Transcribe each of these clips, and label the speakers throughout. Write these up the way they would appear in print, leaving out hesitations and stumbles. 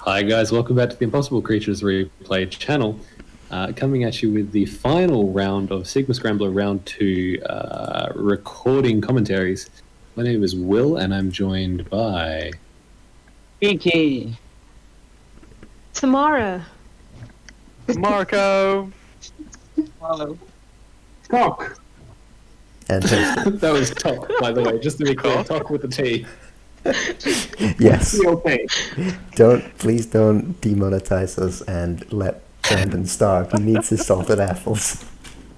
Speaker 1: Hi guys, welcome back to the Impossible Creatures Replay channel. Coming at you with the final round of Sigma Scrambler Round 2 recording commentaries. My name is Will and I'm joined by...
Speaker 2: Kiki!
Speaker 3: Tamara!
Speaker 4: Marco!
Speaker 2: Hello.
Speaker 5: Tok!
Speaker 6: And
Speaker 1: That was Tok, by the way, just to be clear, Tok with the T.
Speaker 6: yes,
Speaker 5: Okay.
Speaker 6: please don't demonetize us and let Brandon starve. He needs his salted apples.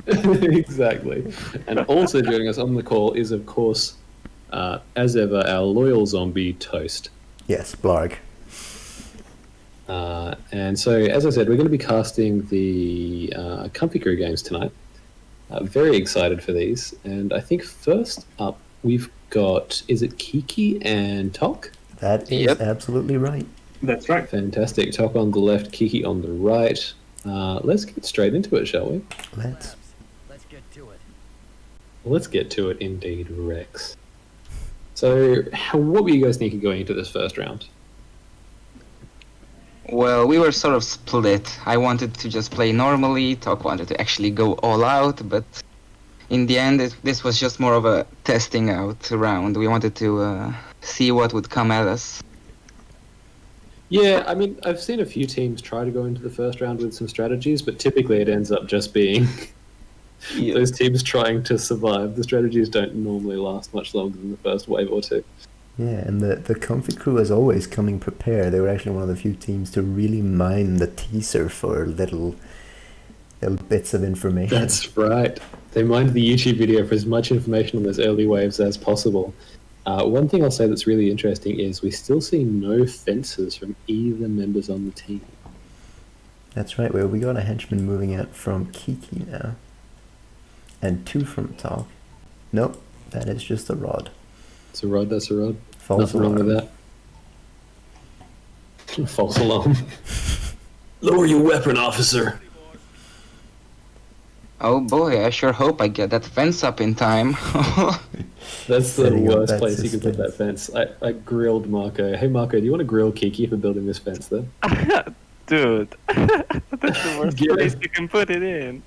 Speaker 1: Exactly. And also joining us on the call is, of course, as ever, our loyal zombie, Toast.
Speaker 6: Yes, Blarg.
Speaker 1: And so, as I said, we're going to be casting the Comfy Crew games tonight. Very excited for these. And I think first up, we've got, is it Kiki and Tok?
Speaker 6: That is absolutely right.
Speaker 5: That's right.
Speaker 1: Fantastic. Tok on the left, Kiki on the right. Let's get straight into it, shall we?
Speaker 6: Let's.
Speaker 4: Get to it.
Speaker 1: Let's get to it indeed, Rex. So, what were you guys thinking going into this first round?
Speaker 2: Well, we were sort of split. I wanted to just play normally, Tok wanted to actually go all out, but in the end, this was just more of a testing out round. We wanted to see what would come at us.
Speaker 1: Yeah, I mean, I've seen a few teams try to go into the first round with some strategies, but typically it ends up just being those teams trying to survive. The strategies don't normally last much longer than the first wave or two.
Speaker 6: Yeah, and the Comfy Crew is always coming prepared. They were actually one of the few teams to really mine the teaser for little bits of information.
Speaker 1: That's right. They mined the YouTube video for as much information on those early waves as possible. One thing I'll say that's really interesting is we still see no fences from either members on the team.
Speaker 6: That's right. Well, we got a henchman moving out from Kiki now, and 2 from Tok. Nope, that is just a rod.
Speaker 1: It's a rod, that's a rod.
Speaker 6: False
Speaker 1: Nothing wrong with that. False alarm. Lower your weapon, officer.
Speaker 2: Oh boy, I sure hope I get that fence up in time.
Speaker 1: That's the
Speaker 6: Setting up
Speaker 1: worst
Speaker 6: that
Speaker 1: place you can put that fence. I grilled Marco. Hey Marco, do you want to grill Kiki for building this fence there?
Speaker 4: Dude, that's the worst
Speaker 1: Get
Speaker 4: place
Speaker 1: it.
Speaker 4: you can put it in.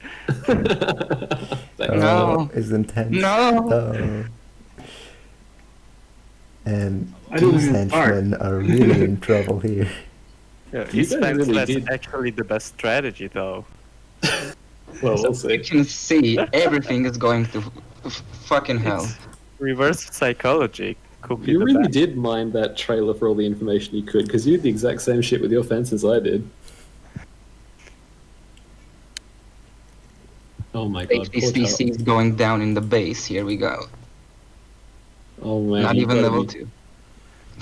Speaker 1: Thanks.
Speaker 2: No.
Speaker 6: Is intense.
Speaker 2: No.
Speaker 6: Oh. And
Speaker 5: I didn't
Speaker 6: these
Speaker 5: even start.
Speaker 6: henchmen are really in trouble here.
Speaker 4: Yeah,
Speaker 1: You
Speaker 4: his
Speaker 1: guys
Speaker 4: fence
Speaker 1: really
Speaker 4: that's
Speaker 1: did.
Speaker 4: actually the best strategy, though.
Speaker 1: Well, we'll
Speaker 2: You
Speaker 1: see.
Speaker 2: can see everything is going to fucking hell.
Speaker 4: It's reverse psychology. Could be
Speaker 1: You
Speaker 4: the
Speaker 1: really
Speaker 4: best.
Speaker 1: did mine that trailer for all the information you could, because you did the exact same shit with your fence as I did. Oh my god. poor
Speaker 2: HBCC
Speaker 1: child.
Speaker 2: is going down in the base. Here we go.
Speaker 1: Oh man.
Speaker 2: Not
Speaker 1: you've
Speaker 2: even
Speaker 1: gotta
Speaker 2: level
Speaker 1: be,
Speaker 2: 2.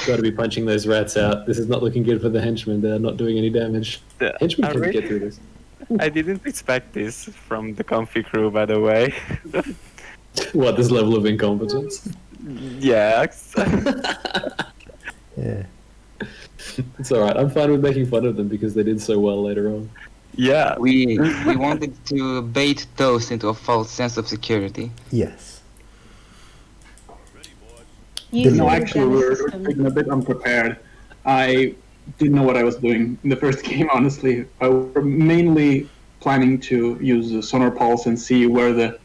Speaker 1: Got to be punching those rats out. This is not looking good for the henchmen. They're not doing any damage.
Speaker 4: Yeah,
Speaker 1: Henchmen
Speaker 4: I
Speaker 1: can
Speaker 4: really-
Speaker 1: get through this.
Speaker 4: I didn't expect this from the Comfy Crew, by the way.
Speaker 1: What, this level of incompetence?
Speaker 4: Yeah.
Speaker 6: Yeah.
Speaker 1: It's alright. I'm fine with making fun of them because they did so well later on.
Speaker 4: Yeah.
Speaker 2: We wanted to bait Toast into a false sense of security.
Speaker 6: Yes.
Speaker 3: Using
Speaker 5: No,
Speaker 3: the
Speaker 5: actually, we were
Speaker 3: system.
Speaker 5: taking a bit unprepared. I didn't know what I was doing in the first game, honestly. I was mainly planning to use the sonar pulse and see where the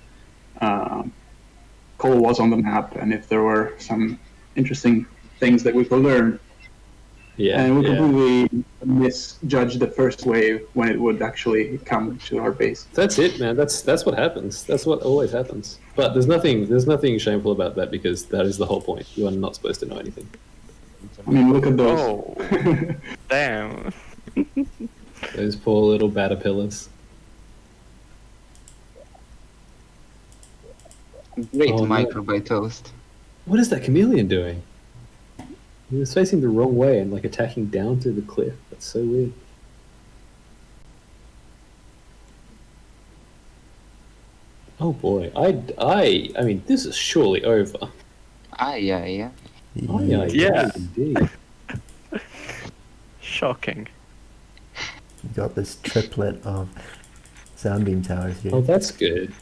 Speaker 5: coal was on the map and if there were some interesting things that we could learn.
Speaker 1: Yeah.
Speaker 5: And we
Speaker 1: yeah.
Speaker 5: completely misjudged the first wave when it would actually come to our base.
Speaker 1: That's it, man. That's what happens. That's what always happens. But there's nothing shameful about that because that is the whole point. You are not supposed to know anything.
Speaker 5: I mean, look at those.
Speaker 4: Oh, damn.
Speaker 1: Those poor little caterpillars.
Speaker 2: Great
Speaker 1: Oh, no.
Speaker 2: micro by Toast.
Speaker 1: What is that chameleon doing? He was facing the wrong way and like attacking down through the cliff. That's so weird. Oh boy, I mean, this is surely over.
Speaker 2: Yeah.
Speaker 4: Yeah.
Speaker 1: Indeed.
Speaker 4: Shocking.
Speaker 6: You got this triplet of Sunbeam towers here.
Speaker 1: Oh, that's good.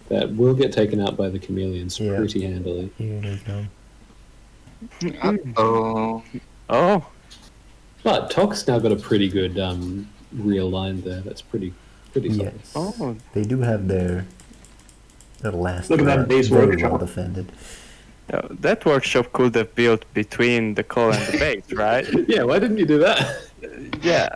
Speaker 1: That will get taken out by the chameleons
Speaker 6: Yeah.
Speaker 1: pretty handily.
Speaker 6: Here they go.
Speaker 2: Uh-oh.
Speaker 4: Oh,
Speaker 1: But Tok's now got a pretty good real line there. That's pretty solid.
Speaker 6: Yes.
Speaker 4: Oh,
Speaker 6: They do have their last
Speaker 5: Look at that
Speaker 6: round
Speaker 5: base
Speaker 6: very
Speaker 5: workshop.
Speaker 6: well defended.
Speaker 4: that workshop could have built between the call and the base, right?
Speaker 1: Yeah, why didn't you do that?
Speaker 4: Yeah.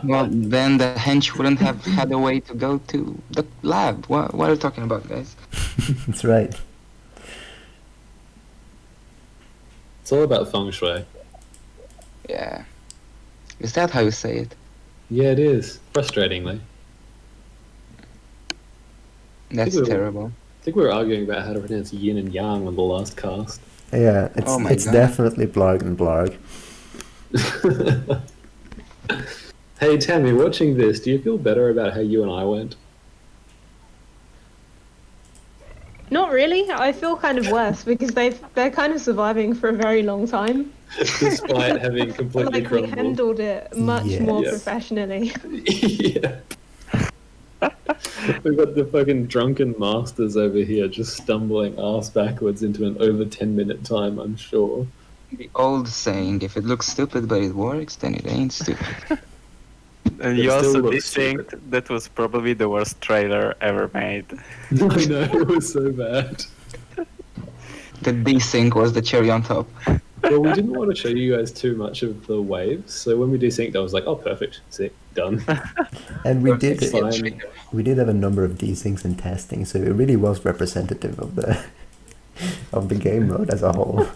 Speaker 2: Well, then the hench wouldn't have had a way to go to the lab. What are you talking about, guys?
Speaker 6: That's right.
Speaker 1: It's all about feng shui.
Speaker 2: Yeah. Is that how you say it?
Speaker 1: Yeah, it is. Frustratingly.
Speaker 2: That's
Speaker 1: Think we were-
Speaker 2: terrible.
Speaker 1: I think we were arguing about how to pronounce yin and yang on the last cast.
Speaker 6: Yeah, it's
Speaker 2: Oh my
Speaker 6: it's
Speaker 2: God.
Speaker 6: definitely blarg and blarg.
Speaker 1: Hey, Tammy, watching this, do you feel better about how you and I went?
Speaker 3: Not really. I feel kind of worse because they're kind of surviving for a very long time.
Speaker 1: Despite having completely
Speaker 3: Like we
Speaker 1: crumbled.
Speaker 3: handled it much more
Speaker 1: Yes.
Speaker 3: professionally.
Speaker 1: Yeah. We've got the fucking drunken masters over here just stumbling ass backwards into an over 10-minute time, I'm sure.
Speaker 2: The old saying, if it looks stupid but it works, then it ain't stupid.
Speaker 4: And
Speaker 1: It
Speaker 4: you
Speaker 1: still
Speaker 4: also
Speaker 1: looks
Speaker 4: desynced. That was probably the worst trailer ever made.
Speaker 1: I know, it was so bad.
Speaker 2: The desync was the cherry on top.
Speaker 1: Well, we didn't want to show you guys too much of the waves, so when we desynced, I was like, oh, perfect, sick, done.
Speaker 6: And we did
Speaker 1: It's fine.
Speaker 6: we did have a number of desyncs in testing, so it really was representative of the of the game mode as a whole.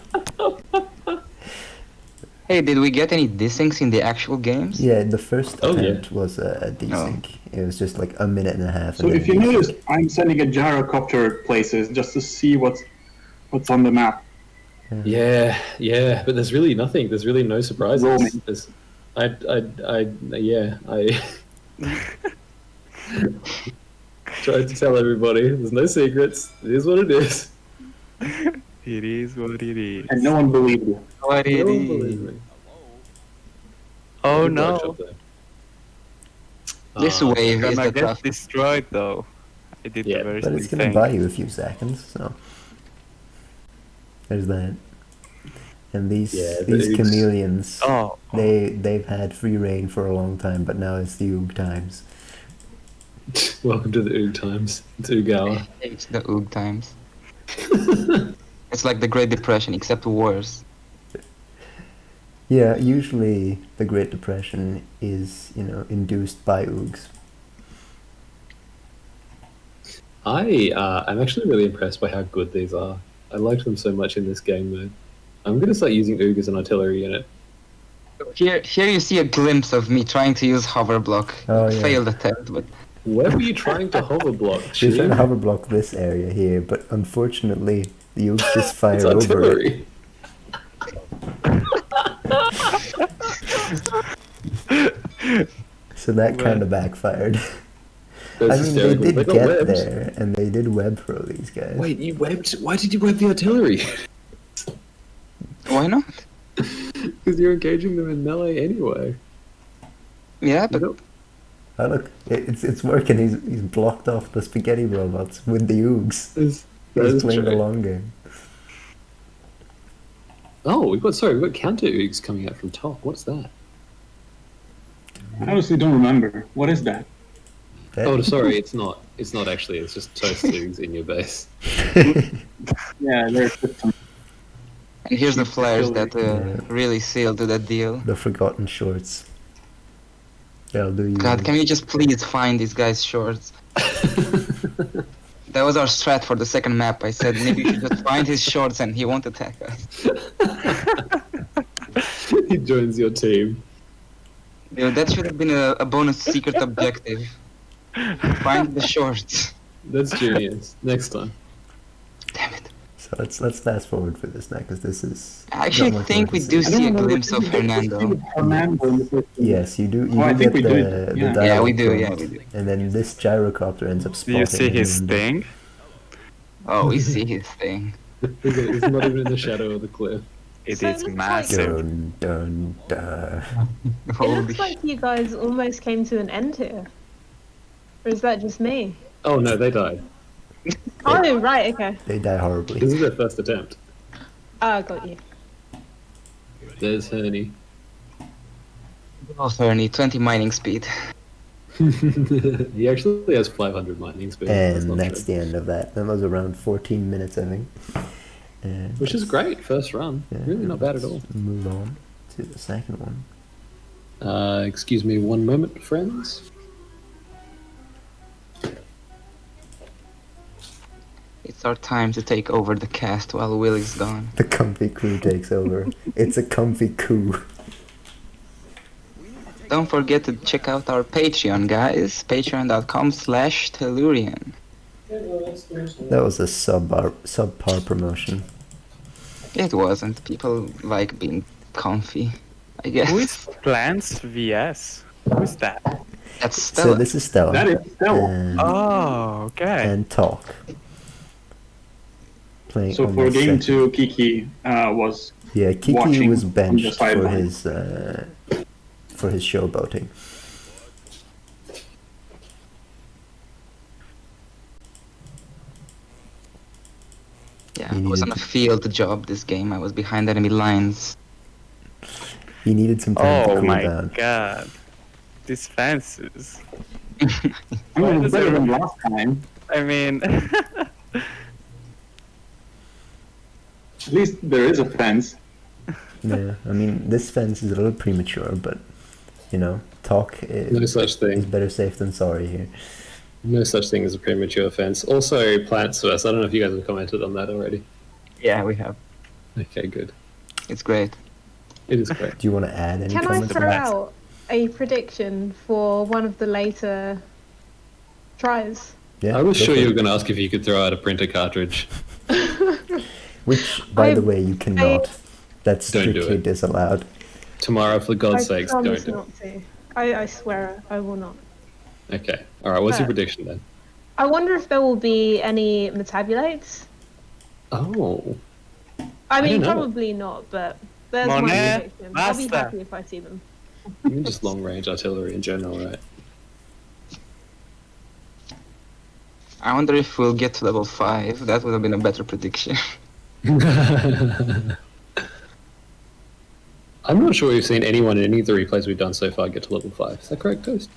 Speaker 2: Hey, did we get any desyncs in the actual games?
Speaker 6: Yeah, the first
Speaker 1: Oh, yeah.
Speaker 6: attempt was a desync. It was just like a minute and a half.
Speaker 5: So
Speaker 6: and
Speaker 5: if
Speaker 6: then
Speaker 5: you
Speaker 6: desync.
Speaker 5: notice, I'm sending a gyrocopter places just to see what's on the map.
Speaker 1: Yeah, but there's really nothing. There's really no surprises.
Speaker 5: Roaming.
Speaker 1: I tried to tell everybody, there's no secrets. It is what it is.
Speaker 4: It is what it is.
Speaker 5: And no one believed you.
Speaker 2: What
Speaker 1: No
Speaker 2: it
Speaker 1: one
Speaker 2: is.
Speaker 1: believed me.
Speaker 4: Oh
Speaker 1: Good
Speaker 4: no.
Speaker 1: workshop there.
Speaker 2: This
Speaker 1: Ah,
Speaker 2: wave is
Speaker 4: Gonna
Speaker 2: the
Speaker 4: get
Speaker 2: tough.
Speaker 4: destroyed though. I did
Speaker 1: Yeah,
Speaker 4: the very
Speaker 6: But
Speaker 4: same
Speaker 6: it's gonna
Speaker 4: thing.
Speaker 6: buy you a few seconds, so there's that. And these
Speaker 1: Yeah,
Speaker 6: these
Speaker 1: it's-
Speaker 6: chameleons,
Speaker 4: Oh,
Speaker 6: they've had free reign for a long time, but now it's the Oog times.
Speaker 1: Welcome to the Oog times. It's Oog hour.
Speaker 2: It's the Oog times. It's like the Great Depression, except worse.
Speaker 6: Yeah, usually the Great Depression is, induced by Oogs.
Speaker 1: I'm actually really impressed by how good these are. I liked them so much in this game mode. I'm gonna start using Oog as an artillery unit.
Speaker 2: Here you see a glimpse of me trying to use hover block.
Speaker 6: Oh, yeah.
Speaker 2: Failed attempt, but
Speaker 1: Where were you trying to hover block?
Speaker 6: She's trying to
Speaker 1: Sheen?
Speaker 6: hover block this area here, but unfortunately the Oogs just fire
Speaker 1: It's
Speaker 6: over it.
Speaker 1: artillery.
Speaker 6: So that kind of backfired.
Speaker 1: That's
Speaker 6: I mean, they
Speaker 1: hysterical.
Speaker 6: did
Speaker 1: They got
Speaker 6: get
Speaker 1: webbed.
Speaker 6: there, and they did web throw these guys.
Speaker 1: Wait, you webbed? Why did you web the artillery?
Speaker 2: why not?
Speaker 1: Because you're engaging them in melee anyway.
Speaker 2: Yeah,
Speaker 1: You
Speaker 2: but
Speaker 1: don't-
Speaker 6: Oh look, it's working. He's blocked off the spaghetti robots with the Oogs.
Speaker 1: That
Speaker 6: He's
Speaker 1: is
Speaker 6: playing the
Speaker 1: true.
Speaker 6: long game.
Speaker 1: Oh, we've got counter Oogs coming out from top. What's that?
Speaker 5: I honestly don't remember. What is that?
Speaker 1: Oh, sorry, it's not. It's not actually. It's just toast Oogs in your base.
Speaker 5: Yeah, there's just some.
Speaker 2: and here's the flares that
Speaker 6: Yeah.
Speaker 2: really sealed that deal.
Speaker 6: The forgotten shorts. They'll do you.
Speaker 2: God, can you just please find these guys' shorts? That was our strat for the second map. I said maybe we should just find his shorts and he won't attack us.
Speaker 1: He joins your team.
Speaker 2: Dude, that should have been a bonus secret objective. Find the shorts.
Speaker 1: That's genius. Next time.
Speaker 2: Damn it.
Speaker 6: So let's fast forward for this now, because this is.
Speaker 2: I actually
Speaker 6: not much
Speaker 2: think
Speaker 6: more
Speaker 2: we
Speaker 6: to
Speaker 2: do
Speaker 6: say.
Speaker 5: I don't
Speaker 2: see a
Speaker 5: remember.
Speaker 2: glimpse of Fernando.
Speaker 5: Fernando in the first game.
Speaker 6: Yes, you do. You
Speaker 5: Oh, I
Speaker 6: do
Speaker 5: think
Speaker 6: get
Speaker 5: we do.
Speaker 6: the
Speaker 5: Yeah.
Speaker 6: dialogue
Speaker 2: Yeah, we do,
Speaker 6: prompt,
Speaker 2: yeah, we do.
Speaker 6: And then this gyrocopter ends up
Speaker 4: do
Speaker 6: spotting
Speaker 4: you see his
Speaker 6: him.
Speaker 4: thing?
Speaker 2: Oh, we see his thing.
Speaker 1: It's not even in the shadow of the cliff.
Speaker 4: It
Speaker 3: So it
Speaker 4: is
Speaker 3: looks like-
Speaker 4: massive.
Speaker 6: Dun, dun, dun.
Speaker 3: It
Speaker 2: Holy
Speaker 3: looks like you guys almost came to an end here. Or is that just me?
Speaker 1: Oh no, they died.
Speaker 3: Oh, right, okay.
Speaker 6: They die horribly.
Speaker 1: This is their first attempt.
Speaker 3: Ah, got you.
Speaker 1: There's Herney.
Speaker 2: Oh, 30, 20 mining speed.
Speaker 1: He actually has 500 mining speed.
Speaker 6: And that's the end of that. That was around 14 minutes, I think.
Speaker 1: Which is great, first run.
Speaker 6: Yeah,
Speaker 1: Really not bad at all.
Speaker 6: let's move on to the second one.
Speaker 1: Excuse me one moment, friends.
Speaker 2: It's our time to take over the cast while Will is gone.
Speaker 6: The comfy crew takes over. It's a comfy coup.
Speaker 2: Don't forget to check out our Patreon, guys. Patreon.com/Tellurian.
Speaker 6: That was a subpar promotion.
Speaker 2: It wasn't. People like being comfy, I guess.
Speaker 4: Who is Plants VS? Who is that?
Speaker 2: That's
Speaker 6: So
Speaker 2: Stella.
Speaker 6: this is Stella.
Speaker 5: That is Stella.
Speaker 4: Oh, okay.
Speaker 6: And Tok. Playing
Speaker 5: So
Speaker 6: on
Speaker 5: for
Speaker 6: the
Speaker 5: game
Speaker 6: second-
Speaker 5: 2, Kiki was
Speaker 6: Yeah, Kiki
Speaker 5: watching
Speaker 6: was
Speaker 5: from the
Speaker 6: benched
Speaker 5: sideline.
Speaker 6: for his showboating.
Speaker 2: Yeah,
Speaker 6: He
Speaker 2: I was on
Speaker 6: needed
Speaker 2: a field job this game. I was behind enemy lines.
Speaker 6: He needed some time to
Speaker 4: Oh
Speaker 6: cool
Speaker 4: my
Speaker 6: down.
Speaker 4: god. These fences.
Speaker 5: I mean,
Speaker 4: does
Speaker 5: it's better than
Speaker 4: everyone-
Speaker 5: last time.
Speaker 4: I mean,
Speaker 5: At least there is a fence.
Speaker 6: Yeah, I mean, this fence is a little premature, but, you know, Tok
Speaker 1: No
Speaker 6: is
Speaker 1: such thing.
Speaker 6: better safe than sorry here.
Speaker 1: No such thing as a premature fence. Also, plants first. I don't know if you guys have commented on that already.
Speaker 2: Yeah, we have.
Speaker 1: Okay, good.
Speaker 2: It's great.
Speaker 1: It is great.
Speaker 6: Do you want to add any
Speaker 3: Can I
Speaker 6: comments?
Speaker 3: throw out a prediction for one of the later tries?
Speaker 6: Yeah,
Speaker 1: I was
Speaker 6: go
Speaker 1: sure
Speaker 6: for
Speaker 1: you
Speaker 6: it.
Speaker 1: were going to ask if you could throw out a printer cartridge.
Speaker 6: Which, by the
Speaker 3: I-
Speaker 6: way, you cannot. That's
Speaker 1: Don't do
Speaker 6: strictly
Speaker 1: it.
Speaker 6: disallowed.
Speaker 1: Tomorrow, for God's
Speaker 3: I
Speaker 1: sakes, don't
Speaker 3: promise
Speaker 1: do it.
Speaker 3: not to. I swear I will not.
Speaker 1: Okay. All right. What's your
Speaker 3: Uh,
Speaker 1: prediction then?
Speaker 3: I wonder if there will be any metabulates.
Speaker 1: Oh.
Speaker 3: I mean,
Speaker 1: don't know.
Speaker 3: probably not, but there's my
Speaker 4: Monet,
Speaker 3: prediction. I'll be
Speaker 4: basta.
Speaker 3: happy if I see them.
Speaker 1: You mean just long range artillery in general, right?
Speaker 2: I wonder if we'll get to level 5. That would have been a better prediction.
Speaker 1: I'm not sure we've seen anyone in any of the replays we've done so far get to level 5. Is that correct, Toast?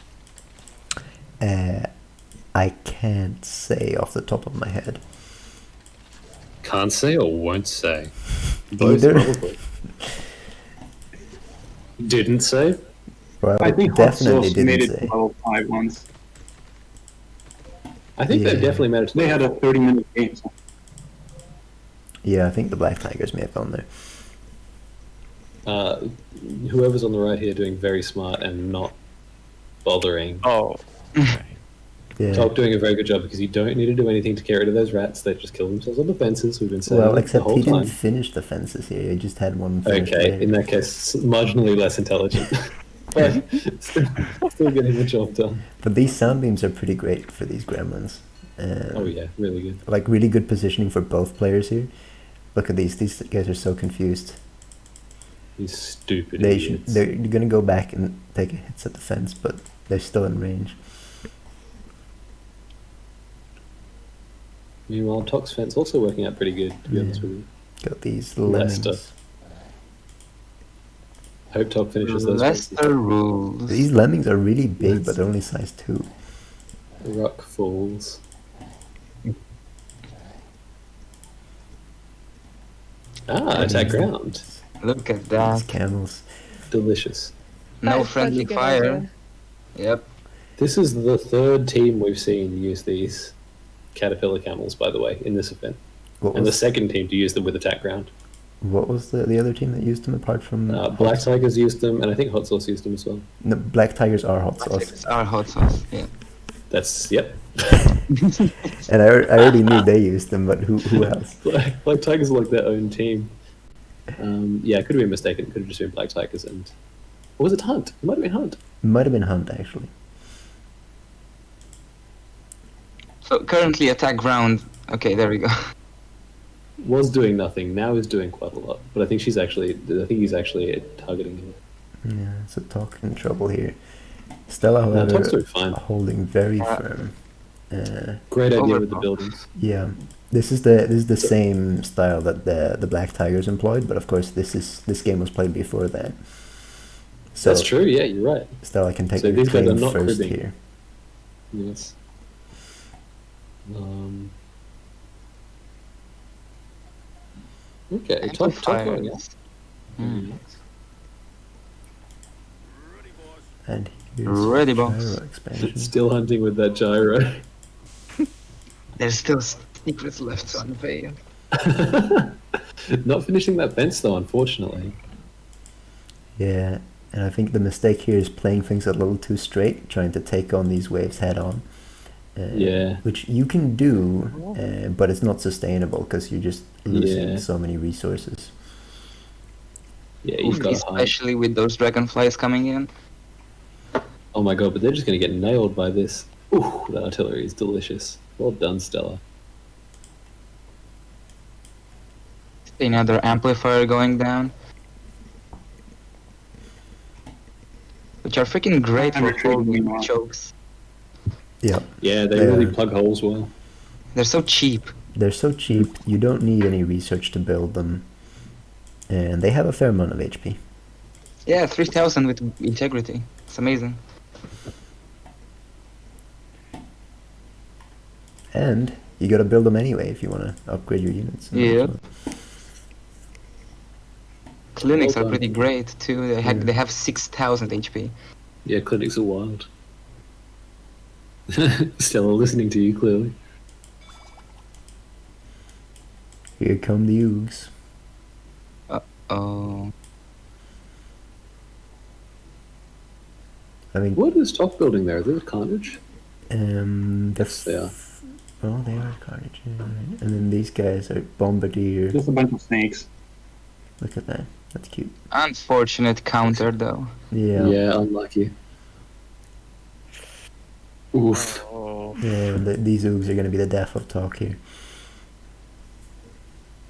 Speaker 6: I can't say off the top of my head.
Speaker 1: Can't say or won't say? Both,
Speaker 6: Either.
Speaker 1: probably. Didn't say?
Speaker 6: Well,
Speaker 5: I think Hot
Speaker 6: definitely
Speaker 5: Sauce made
Speaker 6: didn't
Speaker 5: it to
Speaker 6: say.
Speaker 5: level 5 once.
Speaker 1: I think
Speaker 6: Yeah.
Speaker 1: they've definitely made it to
Speaker 5: They had a 30-minute game. So
Speaker 6: Yeah, I think the Black Tigers may have gone there.
Speaker 1: Whoever's on the right here doing very smart and not bothering.
Speaker 4: oh.
Speaker 6: Yeah.
Speaker 1: Top doing a very good job because you don't need to do anything to get rid of those rats. They just kill themselves on the fences. We've been saying
Speaker 6: Well,
Speaker 1: that the
Speaker 6: except
Speaker 1: whole
Speaker 6: he didn't
Speaker 1: time.
Speaker 6: finish the fences here. He just had one finished
Speaker 1: Okay,
Speaker 6: there.
Speaker 1: in that case, marginally less intelligent. But still getting the job done.
Speaker 6: But these sound beams are pretty great for these gremlins.
Speaker 1: Oh yeah, really good.
Speaker 6: Like really good positioning for both players here. Look at these. These guys are so confused.
Speaker 1: These stupid
Speaker 6: They should.
Speaker 1: idiots.
Speaker 6: They're gonna go back and take hits at the fence, but they're still in range.
Speaker 1: Meanwhile, Tok's fence also working out pretty good, to be honest with you.
Speaker 6: Got these
Speaker 1: Leicester.
Speaker 6: lemmings.
Speaker 1: Hope Tok finishes those fences.
Speaker 2: Leicester rules.
Speaker 6: These lemmings are really big, but they're only size 2.
Speaker 1: The rock falls. Ah, attack ground.
Speaker 2: Look at
Speaker 6: These
Speaker 2: that.
Speaker 6: camels.
Speaker 1: Delicious.
Speaker 2: No
Speaker 3: That is such a
Speaker 2: friendly
Speaker 3: good
Speaker 2: fire.
Speaker 3: idea.
Speaker 2: Yep.
Speaker 1: This is the third team we've seen use these caterpillar camels, by the way, in this event.
Speaker 6: What
Speaker 1: And the
Speaker 6: was,
Speaker 1: second team to use them with attack ground.
Speaker 6: what was the other team that used them apart from
Speaker 1: Black Tigers used them, and I think Hot Sauce used them as well.
Speaker 6: No, Black Tigers are hot sauce.
Speaker 2: It's our hot sauce. Yeah.
Speaker 1: That's, yep.
Speaker 6: And I already knew they used them, but who else?
Speaker 1: Black Tigers are like their own team. Yeah, it could have been mistaken. It could have just been Black Tigers and... Or was it Hunt? It might have been Hunt.
Speaker 6: Might have been Hunt actually.
Speaker 2: So currently attack ground. Okay, there we go.
Speaker 1: Was doing nothing, now is doing quite a lot. But I think he's actually targeting him.
Speaker 6: Yeah, so Tok in trouble here. Stella,
Speaker 1: Tok's
Speaker 6: however,
Speaker 1: doing fine.
Speaker 6: holding very firm.
Speaker 1: Great idea with the
Speaker 2: Overpowered.
Speaker 1: buildings.
Speaker 6: Yeah, this is the same style that the Black Tigers employed, but of course this game was played before that. So
Speaker 1: That's true. Yeah, you're right.
Speaker 6: Stella can take
Speaker 1: So
Speaker 6: your
Speaker 1: these guys are
Speaker 6: claim
Speaker 1: not
Speaker 6: first
Speaker 1: cribbing.
Speaker 6: here.
Speaker 1: Yes. Okay. Top going up.
Speaker 2: Hmm.
Speaker 6: And here's
Speaker 2: Ready,
Speaker 6: gyro
Speaker 2: boss.
Speaker 6: expansion.
Speaker 1: Still hunting with that gyro.
Speaker 2: There's still secrets left to unveil.
Speaker 1: Not finishing that fence though, unfortunately.
Speaker 6: Yeah, and I think the mistake here is playing things a little too straight, trying to take on these waves head on.
Speaker 1: Yeah.
Speaker 6: Which you can do, but it's not sustainable because you're just losing
Speaker 1: Yeah.
Speaker 6: so many resources.
Speaker 1: Yeah, you've got to hide.
Speaker 2: Especially with those dragonflies coming in.
Speaker 1: Oh my god, but they're just going to get nailed by this. Ooh, that artillery is delicious. Well done, Stella.
Speaker 2: Another amplifier going down. Which are freaking great
Speaker 5: I'm
Speaker 2: for
Speaker 5: retreating
Speaker 2: holding
Speaker 5: meanwhile.
Speaker 2: chokes.
Speaker 6: Yeah,
Speaker 1: Yeah, they
Speaker 6: Yeah.
Speaker 1: really plug holes well.
Speaker 2: They're so cheap.
Speaker 6: they're so cheap, you don't need any research to build them. And they have a fair amount of HP.
Speaker 2: Yeah, 3000 with integrity. It's amazing.
Speaker 6: And you gotta build them anyway if you want to upgrade your units.
Speaker 2: Yeah. Clinics
Speaker 1: Well
Speaker 2: are pretty
Speaker 1: done.
Speaker 2: great too. They have 6000 HP.
Speaker 1: Yeah, clinics are wild. Stella listening to you clearly.
Speaker 6: Here come the Oogs.
Speaker 2: Oh.
Speaker 6: I mean,
Speaker 1: What is top building there? Is it Carnage?
Speaker 6: that's
Speaker 1: They are.
Speaker 6: Oh, they are Carnage. Yeah, right. And then these guys are Bombardier.
Speaker 5: Just a bunch of snakes.
Speaker 6: Look at that. That's cute.
Speaker 2: Unfortunate counter though.
Speaker 6: Yeah.
Speaker 1: Yeah, unlucky. Oof.
Speaker 4: Oh,
Speaker 6: Yeah, these Oogs are going to be the death of Tok here.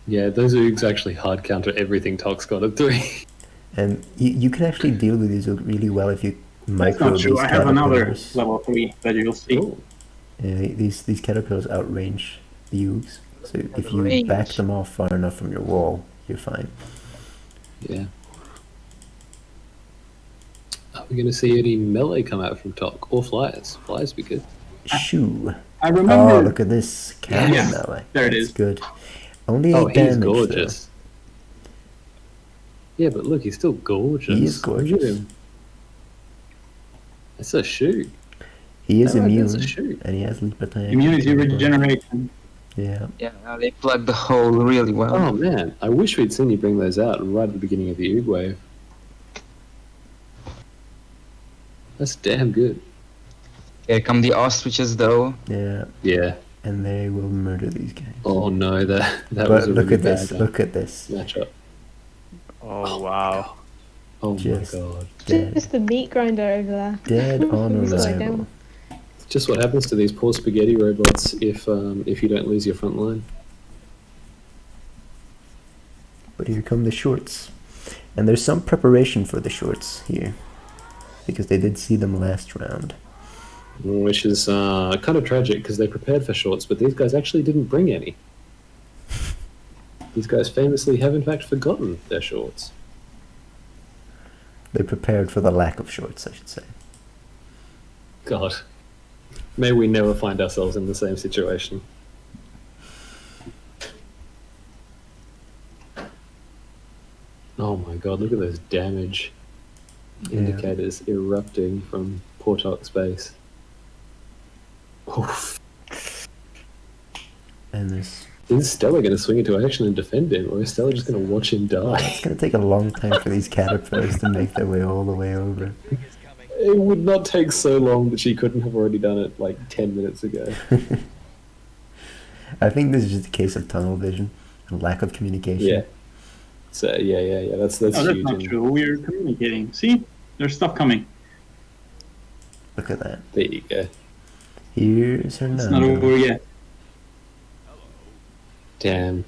Speaker 1: Yeah, those Oogs actually hard counter everything Tok's got at 3.
Speaker 6: And you can actually deal with these Oogs really well if you
Speaker 5: That's
Speaker 6: micro
Speaker 5: not
Speaker 6: these
Speaker 5: true. I have another
Speaker 6: caterpillars.
Speaker 5: level 3 that you'll see.
Speaker 1: Cool.
Speaker 6: Yeah, these caterpillars outrange the Oogs. So if you
Speaker 2: Range.
Speaker 6: back them off far enough from your wall, you're fine.
Speaker 1: Yeah. Are we going to see any melee come out from Tok? Or flyers? Flyers be good.
Speaker 6: Shoo!
Speaker 5: I remember.
Speaker 6: Oh, look at this cannon
Speaker 5: Yeah,
Speaker 6: melee.
Speaker 5: there it
Speaker 6: That's
Speaker 5: is.
Speaker 6: good. Only 8
Speaker 1: Oh, he's
Speaker 6: damage,
Speaker 1: gorgeous. Yeah, but look, he's still gorgeous.
Speaker 6: He is gorgeous.
Speaker 1: Look at him. That's a shoot.
Speaker 6: though. He is
Speaker 1: Oh, that's
Speaker 6: immune,
Speaker 1: a shoot.
Speaker 6: and he has leap attack.
Speaker 5: Immunity regeneration.
Speaker 6: Yeah.
Speaker 2: Yeah, they plugged the hole really well.
Speaker 1: Oh man, I wish we'd seen you bring those out right at the beginning of the Oog wave. That's damn good.
Speaker 2: Here come the ostriches though.
Speaker 6: Yeah.
Speaker 1: Yeah.
Speaker 6: And they will murder these guys.
Speaker 1: Oh no, that
Speaker 6: but
Speaker 1: was a
Speaker 6: look
Speaker 1: really
Speaker 6: at this.
Speaker 1: bad
Speaker 6: Look at this.
Speaker 1: matchup.
Speaker 4: oh wow.
Speaker 1: Oh
Speaker 6: Just-
Speaker 1: my god.
Speaker 6: Dead.
Speaker 3: Just the meat grinder over there.
Speaker 6: Dead on
Speaker 3: He's like
Speaker 6: arrival.
Speaker 3: down.
Speaker 1: It's just what happens to these poor spaghetti robots if you don't lose your front line.
Speaker 6: But here come the shorts. And there's some preparation for the shorts here. Because they did see them last round.
Speaker 1: Which is kind of tragic because they prepared for shorts, but these guys actually didn't bring any. These guys famously have in fact forgotten their shorts.
Speaker 6: They prepared for the lack of shorts, I should say.
Speaker 1: God. May we never find ourselves in the same situation. Oh my god, look at those damage
Speaker 6: Yeah.
Speaker 1: indicators erupting from Portok's base. Oof.
Speaker 6: And this.
Speaker 1: Is Stella going to swing into action and defend him, or is Stella just going to watch him die?
Speaker 6: It's going to take a long time for these caterpillars to make their way all the way over.
Speaker 1: It would not take so long that she couldn't have already done it like 10 minutes ago.
Speaker 6: I think this is just a case of tunnel vision and lack of communication.
Speaker 1: Yeah. So yeah. That's
Speaker 5: No, that's
Speaker 1: huge.
Speaker 5: not
Speaker 1: and
Speaker 5: true. We're communicating. See? There's stuff coming.
Speaker 6: Look at that.
Speaker 1: There you go.
Speaker 6: Here's her
Speaker 5: It's not over
Speaker 6: now.
Speaker 5: yet.
Speaker 1: Damn.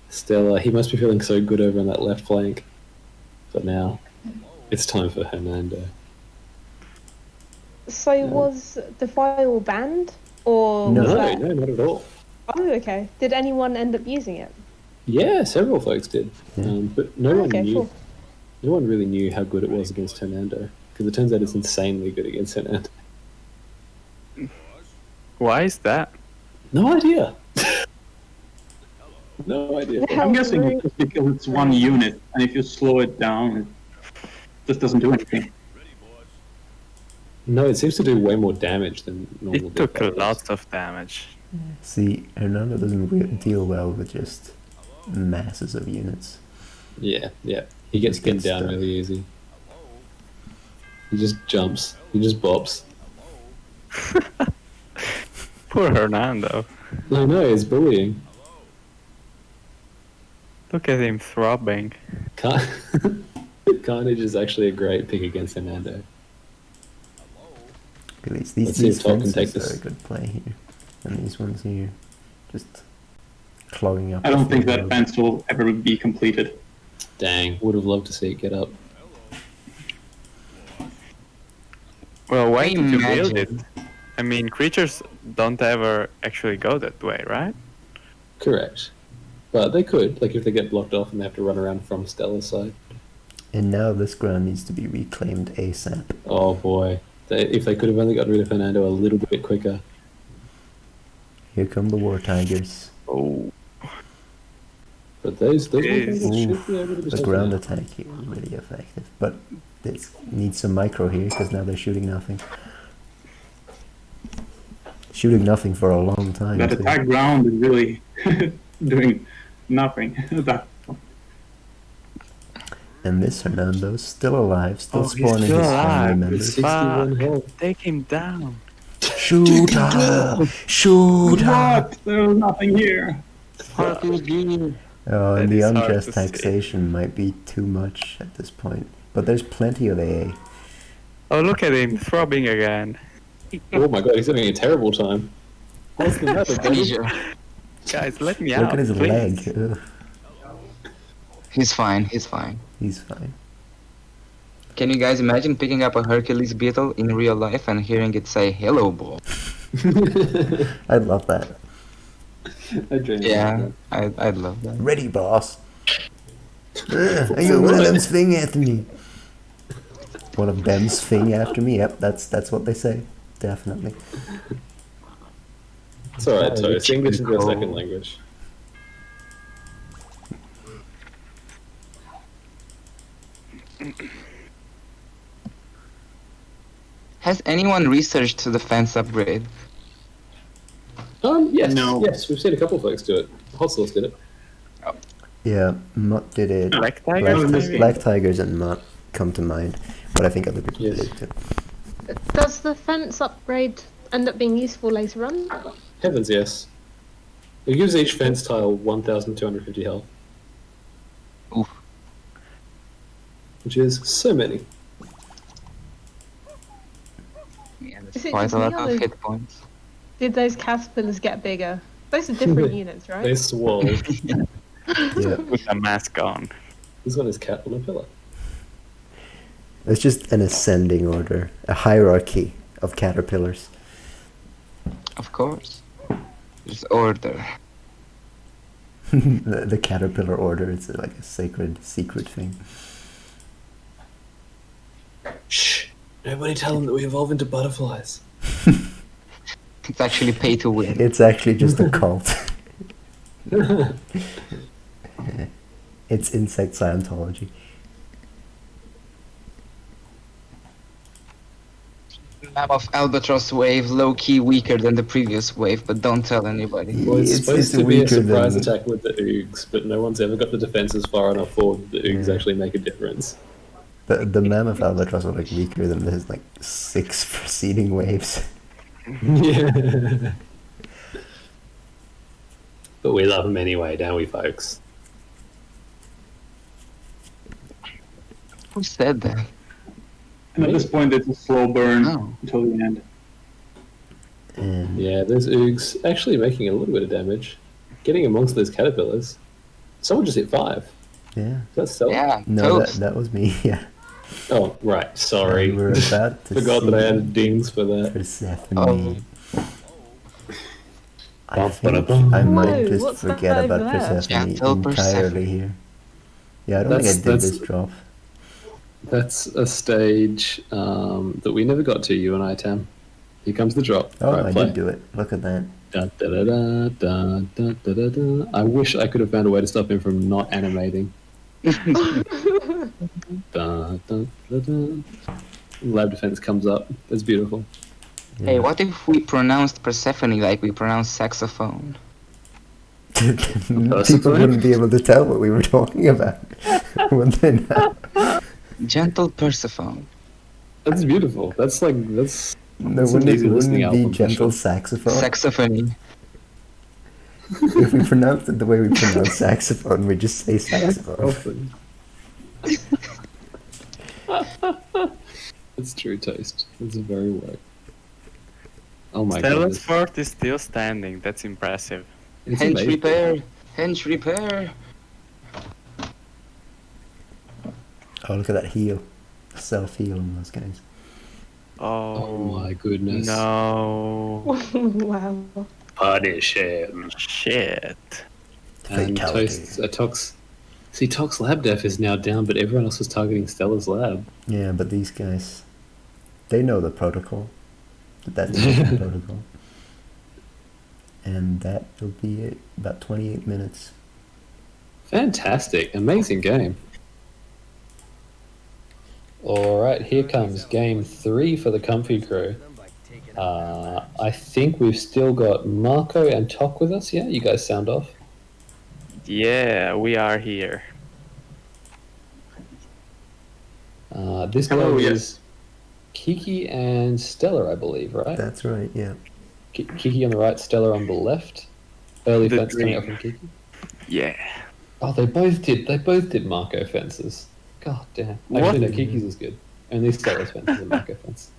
Speaker 1: Stella, he must be feeling so good over on that left flank. But now, it's time for Hernando.
Speaker 3: So was the firewall banned? Or
Speaker 6: No.
Speaker 3: was
Speaker 1: No,
Speaker 3: that...
Speaker 1: no, not at all.
Speaker 3: Oh, okay. Did anyone end up using it?
Speaker 1: Yeah, several folks did, but no one
Speaker 3: Okay,
Speaker 1: knew.
Speaker 3: cool.
Speaker 1: No one really knew how good it was against Hernando, because it turns out it's insanely good against Hernando.
Speaker 4: Why is that?
Speaker 1: No idea. No idea.
Speaker 5: I'm guessing it's just because it's one unit, and if you slow it down, it just doesn't do anything.
Speaker 1: No, it seems to do way more damage than normal.
Speaker 4: It took
Speaker 1: death arrows.
Speaker 4: lots of damage.
Speaker 6: See, Hernando doesn't deal well with just masses of units.
Speaker 1: Yeah, yeah. He gets
Speaker 6: He
Speaker 1: pinned
Speaker 6: gets
Speaker 1: down
Speaker 6: stuck.
Speaker 1: really easy. He just jumps. He just bops.
Speaker 4: Poor Hernando.
Speaker 1: I know, it's bullying.
Speaker 4: Look at him throbbing.
Speaker 1: Carnage is actually a great pick against Hernando.
Speaker 6: At least these
Speaker 1: Let's see if Tok can take
Speaker 6: fences are
Speaker 1: this.
Speaker 6: a good play here. And these ones here, just clogging up.
Speaker 5: I
Speaker 6: the
Speaker 5: don't think
Speaker 6: field
Speaker 5: that
Speaker 6: road.
Speaker 5: fence will ever be completed.
Speaker 1: Dang, would have loved to see it get up.
Speaker 4: Well, why to build it?
Speaker 2: Imagine.
Speaker 4: I mean, creatures don't ever actually go that way, right?
Speaker 1: Correct. But they could, like if they get blocked off and they have to run around from Stella's side.
Speaker 6: And now this ground needs to be reclaimed ASAP.
Speaker 1: Oh boy. If they could have only got rid of Hernando a little bit quicker.
Speaker 6: Here come the War Tigers.
Speaker 4: Oh.
Speaker 1: But those
Speaker 4: Ooh,
Speaker 1: should be able to be
Speaker 6: The
Speaker 1: taken
Speaker 6: ground
Speaker 1: out.
Speaker 6: attack here is really effective. But it needs some micro here, because now they're shooting nothing. Shooting nothing for a long time.
Speaker 5: That
Speaker 6: too.
Speaker 5: attack ground is really doing nothing.
Speaker 6: And this Hernando's still alive, still
Speaker 4: Oh, he's
Speaker 6: spawning
Speaker 4: still
Speaker 6: his family
Speaker 4: alive.
Speaker 6: members.
Speaker 1: 61
Speaker 4: Fuck.
Speaker 1: health.
Speaker 4: Take him down.
Speaker 6: Shoot her! Shoot her!
Speaker 5: What? There's nothing here.
Speaker 2: RPG.
Speaker 6: Oh, and
Speaker 4: That
Speaker 6: the
Speaker 4: is hard
Speaker 6: unjust
Speaker 4: to see.
Speaker 6: taxation might be too much at this point. But there's plenty of AA.
Speaker 4: Oh, look at him throbbing again.
Speaker 1: Oh my god, he's having a terrible time. What's the matter, buddy?
Speaker 2: Seizure.
Speaker 4: Guys, let me
Speaker 6: Look
Speaker 4: out,
Speaker 6: at his
Speaker 4: please.
Speaker 6: leg. Ugh,
Speaker 2: He's fine. He's fine.
Speaker 6: he's fine.
Speaker 2: Can you guys imagine picking up a Hercules beetle in real life and hearing it say "Hello, ball"?
Speaker 6: I'd love that.
Speaker 1: I dream
Speaker 2: Yeah, I'd love that.
Speaker 6: Ready, boss. Ugh, are you one of them swing after me? One of them swing after me? Yep, that's what they say. Definitely.
Speaker 1: It's alright,
Speaker 2: Yeah,
Speaker 1: Toast. English is your
Speaker 2: cool.
Speaker 1: second language.
Speaker 2: Has anyone researched the fence upgrade?
Speaker 1: Yes,
Speaker 5: No.
Speaker 1: yes, we've seen a couple of folks do it. Hot Sauce did it.
Speaker 6: Yeah, Mutt did it.
Speaker 4: Black Tigers,
Speaker 5: Black-
Speaker 4: maybe?
Speaker 6: Black Tigers and Mutt come to mind, but I think other people
Speaker 1: Yes.
Speaker 6: did it too.
Speaker 3: Does the fence upgrade end up being useful later on?
Speaker 1: Heavens, yes. It gives each fence tile 1,250 health.
Speaker 2: Oof.
Speaker 1: Which is so many.
Speaker 2: Yeah,
Speaker 3: Is
Speaker 2: that's
Speaker 3: it
Speaker 2: quite
Speaker 3: just
Speaker 2: a lot
Speaker 3: me or
Speaker 2: of
Speaker 3: the-
Speaker 2: hit points.
Speaker 3: Did those caterpillars get bigger? Those are different units,
Speaker 1: They
Speaker 3: right?
Speaker 1: swole.
Speaker 6: Yeah,
Speaker 4: With a mask on.
Speaker 1: This one is cat on a pillar.
Speaker 6: it's just an ascending order, a hierarchy of caterpillars.
Speaker 2: Of course. Just order.
Speaker 6: The caterpillar order, it's like a sacred secret thing.
Speaker 1: Shh! Nobody tell them that we evolve into butterflies.
Speaker 2: It's actually pay to win.
Speaker 6: It's actually just a cult. It's insect Scientology.
Speaker 2: Mammoth Albatross wave, low-key weaker than the previous wave, but don't tell anybody.
Speaker 1: Well, it's supposed to be a
Speaker 6: weaker
Speaker 1: surprise
Speaker 6: than-
Speaker 1: attack with the Oogs, but no one's ever got the defenses far enough forward that the Oogs
Speaker 6: Yeah.
Speaker 1: actually make a difference.
Speaker 6: The mammoth albatross are like weaker than his like 6 preceding waves.
Speaker 1: Yeah. But we love them anyway, don't we, folks?
Speaker 2: Who said that?
Speaker 5: And at this point, it's a slow burn
Speaker 2: Oh.
Speaker 5: until the end.
Speaker 6: And
Speaker 1: Yeah, those Oogs actually making a little bit of damage. Getting amongst those caterpillars. Someone just hit 5.
Speaker 6: yeah,
Speaker 1: That's Stella?
Speaker 2: Yeah,
Speaker 6: no,
Speaker 2: toast.
Speaker 6: that was me. Yeah,
Speaker 1: Oh, right. Sorry.
Speaker 6: we were about to
Speaker 1: Forgot that I
Speaker 6: see
Speaker 1: added dings for that.
Speaker 6: Persephone. I think I might
Speaker 3: Whoa,
Speaker 6: just
Speaker 3: what's that
Speaker 6: forget about
Speaker 3: over there?
Speaker 6: Persephone
Speaker 2: Gentle
Speaker 6: entirely
Speaker 2: Persephone.
Speaker 6: here. Yeah, I don't think I did this drop.
Speaker 1: That's a stage that we never got to, you and I, Tam. Here comes the drop.
Speaker 6: Oh,
Speaker 1: Right,
Speaker 6: I
Speaker 1: play.
Speaker 6: did do it. Look at that.
Speaker 1: Da, da, da, da, da, da, da, da, da. I wish I could have found a way to stop him from not animating. Da, da, da, da. Lab defense comes up. That's beautiful.
Speaker 2: Hey, what if we pronounced Persephone like we pronounce saxophone?
Speaker 6: People wouldn't be able to tell what we were talking about. Would they not?
Speaker 2: Gentle Persephone.
Speaker 1: That's beautiful. That's
Speaker 6: No,
Speaker 1: an
Speaker 6: wouldn't
Speaker 1: easy
Speaker 6: it
Speaker 1: listening
Speaker 6: be
Speaker 1: album for
Speaker 6: gentle
Speaker 1: sure.
Speaker 6: saxophone?
Speaker 2: Saxophony.
Speaker 6: If we pronounce it the way we pronounce saxophone, we just say saxophone.
Speaker 1: It's true taste. It's a very word. Oh my
Speaker 4: Stella's
Speaker 1: goodness.
Speaker 4: fort is still standing. That's impressive.
Speaker 1: It's
Speaker 2: Hench
Speaker 1: amazing.
Speaker 2: repair. Hench repair.
Speaker 6: Oh, look at that heal. Self-heal in those guys.
Speaker 1: Oh my goodness.
Speaker 4: No.
Speaker 3: Wow.
Speaker 1: Punish him.
Speaker 4: Shit.
Speaker 1: And
Speaker 6: Fatality.
Speaker 1: Tok's... See, Tok's lab def is now down, but everyone else was targeting Stella's lab.
Speaker 6: Yeah, but these guys, they know the protocol. That's the protocol. And that will be it. About 28 minutes.
Speaker 1: Fantastic. Amazing game. Alright, here comes game 3 for the Comfy crew. I think we've still got Marco and Tok with us, yeah? You guys sound off.
Speaker 4: Yeah, we are here.
Speaker 1: This
Speaker 5: Hello,
Speaker 1: game
Speaker 5: yes.
Speaker 1: is Kiki and Stella, I believe, right?
Speaker 6: That's right, yeah.
Speaker 1: Kiki on the right, Stella on the left. Early
Speaker 4: The
Speaker 1: fence coming up
Speaker 4: dream.
Speaker 1: from Kiki.
Speaker 4: Yeah.
Speaker 1: Oh, they both did Marco fences. God damn.
Speaker 4: What?
Speaker 1: Actually, no, Kiki's is good. Only Stella's fence is a Marco fence.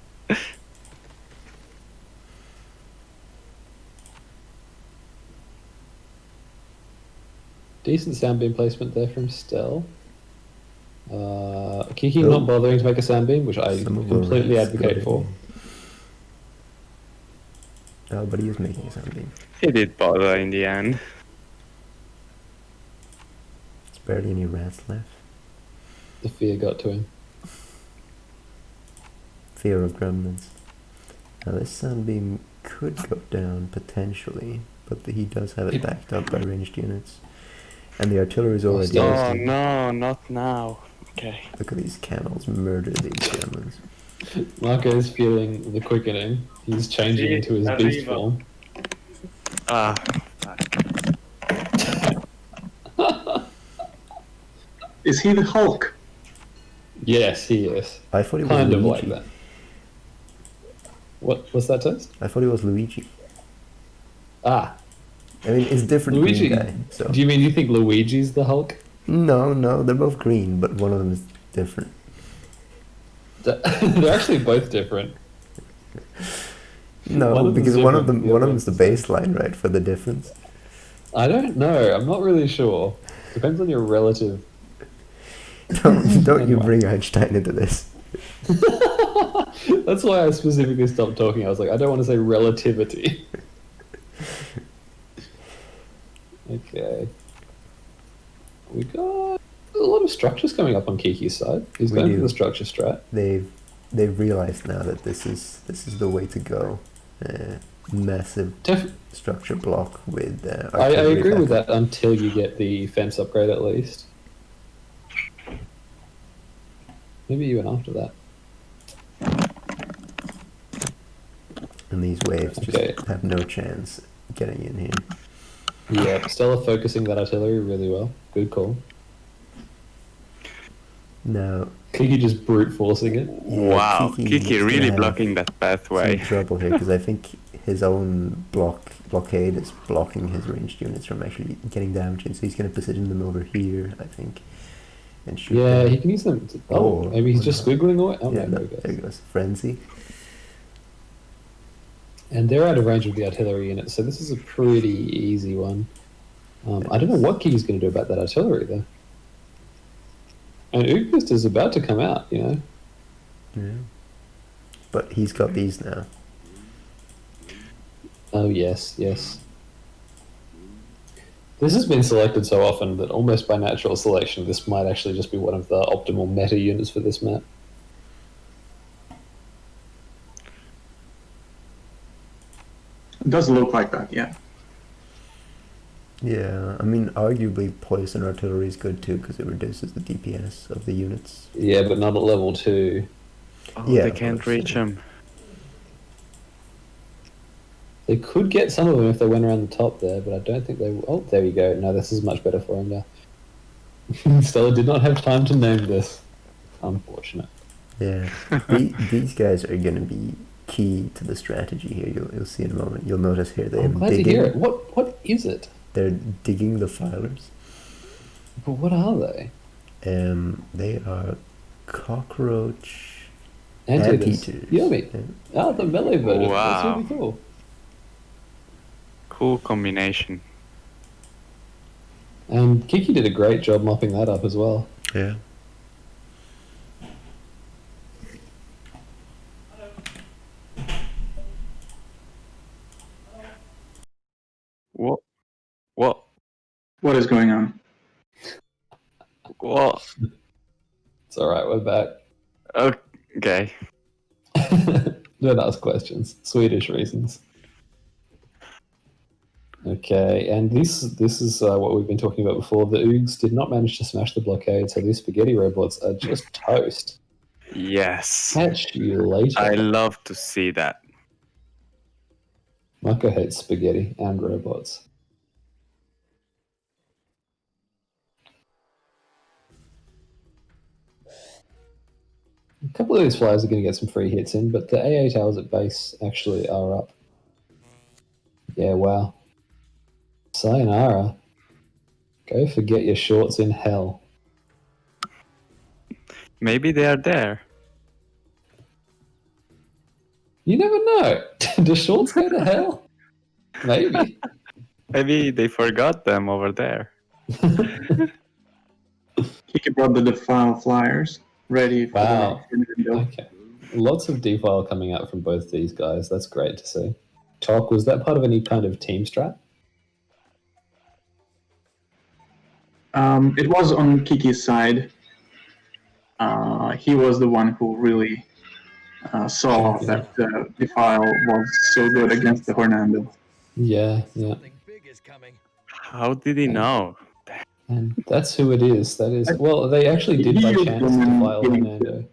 Speaker 1: Decent sound beam placement there from Stell. Kiki not bothering to make a sound beam, which I
Speaker 6: Some of
Speaker 1: completely
Speaker 6: those
Speaker 1: advocate
Speaker 6: good.
Speaker 1: for.
Speaker 6: Oh, but he is making something.
Speaker 4: He did bother in the end.
Speaker 6: There's barely any rats left.
Speaker 1: The fear got to him.
Speaker 6: Fear of gremlins. Now this sunbeam could go down potentially, but he does have it backed up by ranged units. And the artillery is already
Speaker 1: still-
Speaker 6: out.
Speaker 4: Oh no, not now. Okay.
Speaker 6: Look at these camels murder these gremlins.
Speaker 1: Marco is feeling the quickening. He's changing into his beast form.
Speaker 4: Ah,
Speaker 5: Is he the Hulk?
Speaker 1: Yes, he is.
Speaker 6: I thought he was
Speaker 1: Kind of
Speaker 6: Luigi.
Speaker 1: like that. What was that test?
Speaker 6: I thought he was Luigi.
Speaker 1: Ah,
Speaker 6: I mean, it's different
Speaker 1: Luigi.
Speaker 6: green guy. So
Speaker 1: Do you think Luigi's the Hulk?
Speaker 6: no, they're both green, but one of them is different.
Speaker 1: They're actually both different.
Speaker 6: No,
Speaker 1: One of them's
Speaker 6: because one of
Speaker 1: different,
Speaker 6: them
Speaker 1: the
Speaker 6: one
Speaker 1: other
Speaker 6: of them's the
Speaker 1: one's
Speaker 6: baseline, right, for the difference.
Speaker 1: I don't know. I'm not really sure. Depends on your relative.
Speaker 6: Don't you
Speaker 1: Anyway.
Speaker 6: bring Einstein into this?
Speaker 1: That's why I specifically stopped talking. I was like, I don't want to say relativity. Okay. We got a lot of structures coming up on Kiki's side. He's
Speaker 6: We
Speaker 1: going for
Speaker 6: do.
Speaker 1: the structure strat.
Speaker 6: They've realized now that this is the way to go. Massive structure block with.
Speaker 1: I
Speaker 6: artillery
Speaker 1: agree with
Speaker 6: backup.
Speaker 1: that until you get the fence upgrade at least. Maybe even after that.
Speaker 6: And these waves just
Speaker 1: Okay.
Speaker 6: have no chance getting in here.
Speaker 1: Yeah, Stella focusing that artillery really well. Good call.
Speaker 6: Now,
Speaker 1: Kiki just brute forcing it.
Speaker 6: yeah,
Speaker 4: wow. Kiki
Speaker 6: is gonna
Speaker 4: really
Speaker 6: have
Speaker 4: blocking that
Speaker 6: some
Speaker 4: pathway.
Speaker 6: trouble here because I think his own blockade is blocking his ranged units from actually getting damage in. So he's going to position them over here, I think, and shoot.
Speaker 1: Yeah,
Speaker 6: them.
Speaker 1: he can use them. Oh,
Speaker 6: Oh,
Speaker 1: maybe he's
Speaker 6: why
Speaker 1: just
Speaker 6: not?
Speaker 1: squiggling away. Oh,
Speaker 6: Yeah,
Speaker 1: no, there he
Speaker 6: there
Speaker 1: goes.
Speaker 6: goes frenzy.
Speaker 1: And they're out of range of the artillery unit, so this is a pretty easy one. I don't know what Kiki's going to do about that artillery, though. And Ugbist is about to come out, you know.
Speaker 6: Yeah, but he's got these now.
Speaker 1: Oh, yes, yes. This has been selected so often that almost by natural selection, this might actually just be one of the optimal meta units for this map.
Speaker 5: It does look like that, yeah.
Speaker 6: Yeah, I mean, arguably poison artillery is good too because it reduces the DPS of the units.
Speaker 1: Yeah, but not at level 2.
Speaker 4: Oh,
Speaker 6: Yeah,
Speaker 4: they
Speaker 6: of
Speaker 4: can't
Speaker 6: course,
Speaker 4: reach
Speaker 6: yeah.
Speaker 4: him.
Speaker 1: They could get some of them if they went around the top there, but I don't think they will. Oh, there we go. No, this is much better for him now. Stella did not have time to name this. Unfortunate.
Speaker 6: Yeah, these guys are going to be key to the strategy here. You'll see in a moment. You'll notice here they're
Speaker 1: I'm glad to hear it. What is it?
Speaker 6: They're digging the filers.
Speaker 1: But what are they?
Speaker 6: They are cockroach
Speaker 1: Anteaters.
Speaker 6: anteaters.
Speaker 1: Yummy.
Speaker 6: Yeah.
Speaker 1: Oh, the melee version.
Speaker 4: Wow.
Speaker 1: That's really cool.
Speaker 4: Cool combination.
Speaker 1: And Kiki did a great job mopping that up as well.
Speaker 6: Yeah.
Speaker 4: What? What?
Speaker 5: What is going on?
Speaker 4: What?
Speaker 1: It's alright, we're back.
Speaker 4: Okay.
Speaker 1: Don't ask questions. Swedish reasons. Okay, and this is what we've been talking about before. The Oogs did not manage to smash the blockade, so these spaghetti robots are just toast.
Speaker 4: Yes.
Speaker 1: Catch you later.
Speaker 4: I love to see that.
Speaker 1: Mako hates spaghetti and robots. A couple of these flyers are going to get some free hits in, but the AA towers at base actually are up. Yeah, wow. Sayonara. Go forget your shorts in hell.
Speaker 4: Maybe they are there.
Speaker 1: You never know. Do shorts go to hell? Maybe.
Speaker 4: Maybe they forgot them over there.
Speaker 5: Kiki brought the defile flyers ready for
Speaker 1: Wow.
Speaker 5: the window.
Speaker 1: Okay. Lots of defile coming out from both these guys. That's great to see. Tok, was that part of any kind of team strat?
Speaker 5: It was on Kiki's side. He was the one who really saw that defile was so good against the Hernando.
Speaker 1: Yeah.
Speaker 4: How did he know?
Speaker 1: And that's who it is. That is. Well, they actually did by chance defile Hernando.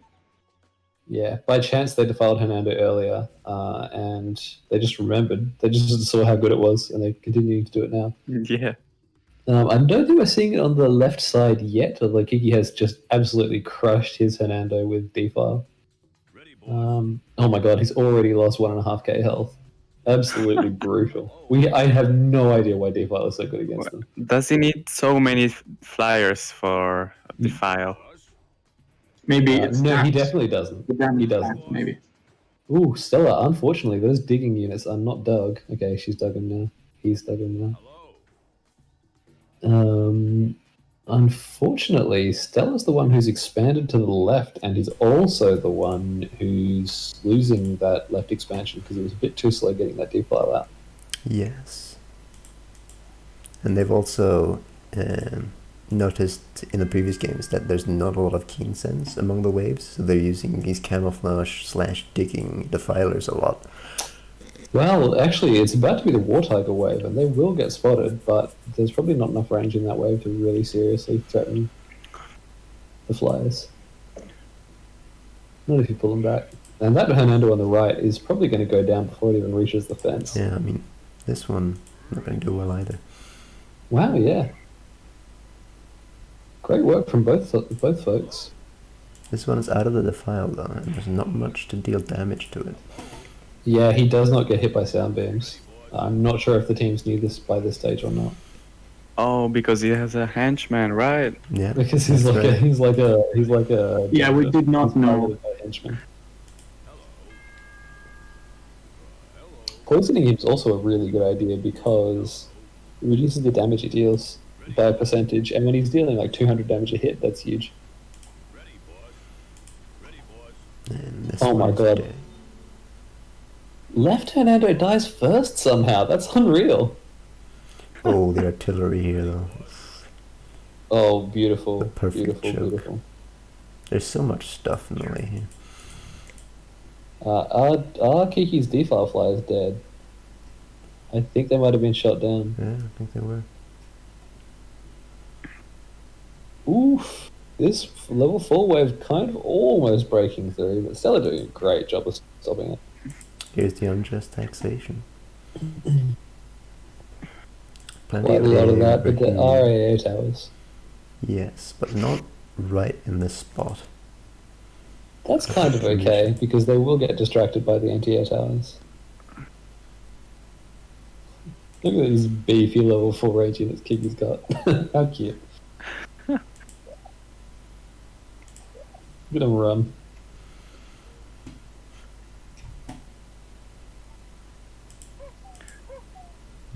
Speaker 1: Yeah, by chance they defiled Hernando earlier, and they just remembered. They just saw how good it was, and they continue to do it now.
Speaker 4: Yeah.
Speaker 1: I don't think we're seeing it on the left side yet, although Kiki has just absolutely crushed his Hernando with defile. Oh my god, he's already lost 1.5k health. Absolutely brutal. I have no idea why defile is so good against them.
Speaker 4: Does he need so many flyers for defile?
Speaker 5: Maybe it's
Speaker 1: no, he
Speaker 5: stats.
Speaker 1: definitely doesn't.
Speaker 5: The damage
Speaker 1: He doesn't.
Speaker 5: stats, maybe.
Speaker 1: Ooh, Stella, unfortunately, those digging units are not dug. Okay, she's dug him now. He's dug him now. Unfortunately, Stella's the one who's expanded to the left, and is also the one who's losing that left expansion because it was a bit too slow getting that defile out.
Speaker 6: Yes. And they've also noticed in the previous games that there's not a lot of keen sense among the waves, so they're using these camouflage/digging defilers a lot.
Speaker 1: Well, actually, it's about to be the War Tiger wave, and they will get spotted, but there's probably not enough range in that wave to really seriously threaten the flyers. Not if you pull them back. And that Hernando on the right is probably going to go down before it even reaches the fence.
Speaker 6: Yeah, I mean, this one not going to do well either.
Speaker 1: Wow, yeah. Great work from both folks.
Speaker 6: This one is out of the defile though, and there's not much to deal damage to it.
Speaker 1: Yeah, he does not get hit by sound beams. I'm not sure if the teams knew this by this stage or not.
Speaker 4: Oh, because he has a henchman, right?
Speaker 6: Yeah,
Speaker 1: Because he's
Speaker 6: that's
Speaker 1: like
Speaker 6: right.
Speaker 1: he's like a
Speaker 5: Yeah, we did not
Speaker 1: he's
Speaker 5: know.
Speaker 1: targeted by henchmen. Poisoning him is also a really good idea because it reduces the damage he deals by a percentage, and when he's dealing like 200 damage a hit, that's huge.
Speaker 6: And this
Speaker 1: Oh my
Speaker 6: one's
Speaker 1: god.
Speaker 6: dead.
Speaker 1: Left Hernando dies first somehow. That's unreal.
Speaker 6: Oh, the artillery here though.
Speaker 1: Oh, beautiful.
Speaker 6: A perfect
Speaker 1: Beautiful,
Speaker 6: choke.
Speaker 1: beautiful.
Speaker 6: There's so much stuff in the way here.
Speaker 1: Our Kiki's defile fly is dead. I think they might have been shot down.
Speaker 6: Yeah, I think they were.
Speaker 1: Oof. This level 4 wave kind of almost breaking through, but Stella doing a great job of stopping it.
Speaker 6: Here's the unjust taxation. Plenty
Speaker 1: Quite a lot of that, but the
Speaker 6: breaking-
Speaker 1: RAA towers.
Speaker 6: Yes, but not right in this spot.
Speaker 1: That's kind of okay, because they will get distracted by the anti-air towers. Look at these beefy level 4 rage units Kiki's got. How cute. Look at him run.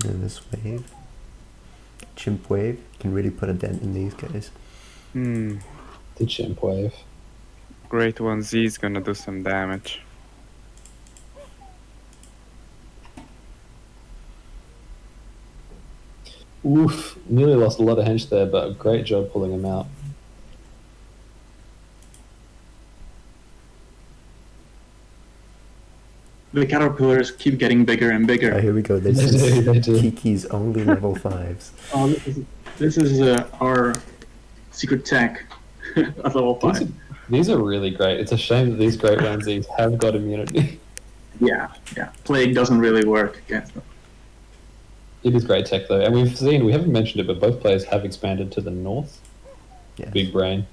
Speaker 6: And this wave, chimp wave, can really put a dent in these guys.
Speaker 4: Hmm.
Speaker 1: The chimp wave.
Speaker 4: Great 1Z is gonna do some damage.
Speaker 1: Oof, nearly lost a lot of hench there, but a great job pulling him out.
Speaker 5: The caterpillars keep getting bigger and
Speaker 6: Oh,
Speaker 5: bigger.
Speaker 6: here we go. This
Speaker 1: They
Speaker 6: is
Speaker 1: do, they do.
Speaker 6: Kiki's only level 5s.
Speaker 5: Oh, this is our secret tech at level 5.
Speaker 1: These are really great. It's a shame that these great onesies have got immunity.
Speaker 5: Yeah. Plague doesn't really work against them.
Speaker 1: It is great tech though, and we haven't mentioned it, but both players have expanded to the north.
Speaker 6: Yes.
Speaker 1: Big brain.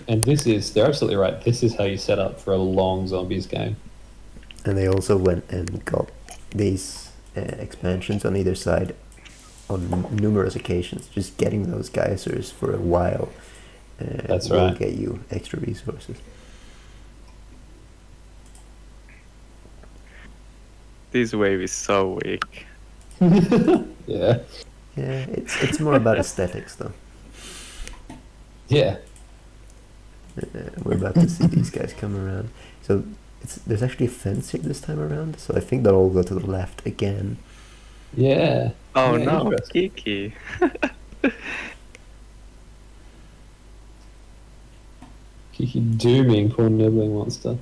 Speaker 1: And they're absolutely right. This is how you set up for a long zombies game.
Speaker 6: And they also went and got these expansions on either side on numerous occasions. Just getting those geysers for a while
Speaker 1: That's
Speaker 6: will
Speaker 1: right.
Speaker 6: get you extra resources.
Speaker 4: This wave is so weak.
Speaker 1: Yeah.
Speaker 6: Yeah, it's more about aesthetics though.
Speaker 1: Yeah.
Speaker 6: We're about to see these guys come around. So there's actually a fence here this time around. So I think they'll all go to the left again.
Speaker 1: Yeah.
Speaker 4: Oh
Speaker 1: Yeah,
Speaker 4: no,
Speaker 1: interesting.
Speaker 4: Kiki.
Speaker 1: Kiki dooming poor nibbling monster.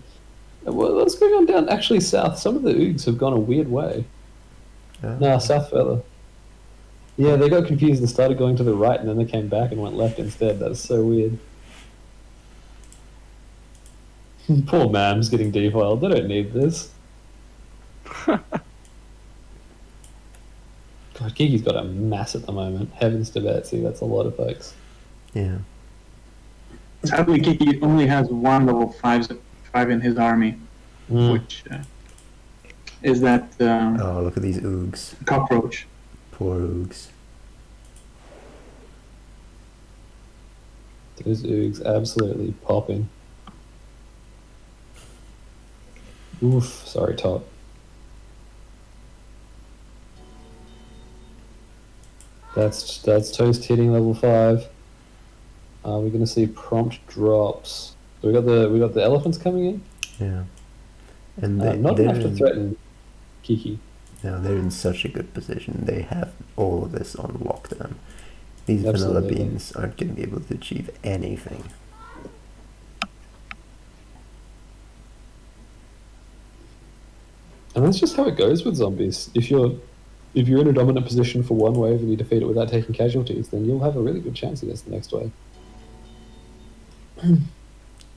Speaker 1: Well, what's going on down actually south? Some of the oogs have gone a weird way. No, south further. Yeah, they got confused and started going to the right, and then they came back and went left instead. That's so weird. Poor Mams getting defiled. They don't need this. God, Kiki's got a mass at the moment. Heavens to Betsy, that's a lot of folks.
Speaker 6: Yeah.
Speaker 5: Sadly, Kiki only has one level 5 in his army, which is that
Speaker 6: Oh, look at these oogs.
Speaker 5: cockroach.
Speaker 6: Poor oogs.
Speaker 1: Those oogs absolutely popping. Oof, sorry, Tok. That's toast hitting level 5. We're gonna see prompt drops. So we got the elephants coming in.
Speaker 6: Yeah. And
Speaker 1: Not
Speaker 6: they're
Speaker 1: enough to threaten Kiki.
Speaker 6: No, they're in such a good position. They have all of this on lockdown. These vanilla
Speaker 1: Absolutely.
Speaker 6: beans aren't going to be able to achieve anything.
Speaker 1: And that's just how it goes with zombies. If you're in a dominant position for one wave and you defeat it without taking casualties, then you'll have a really good chance against the next wave.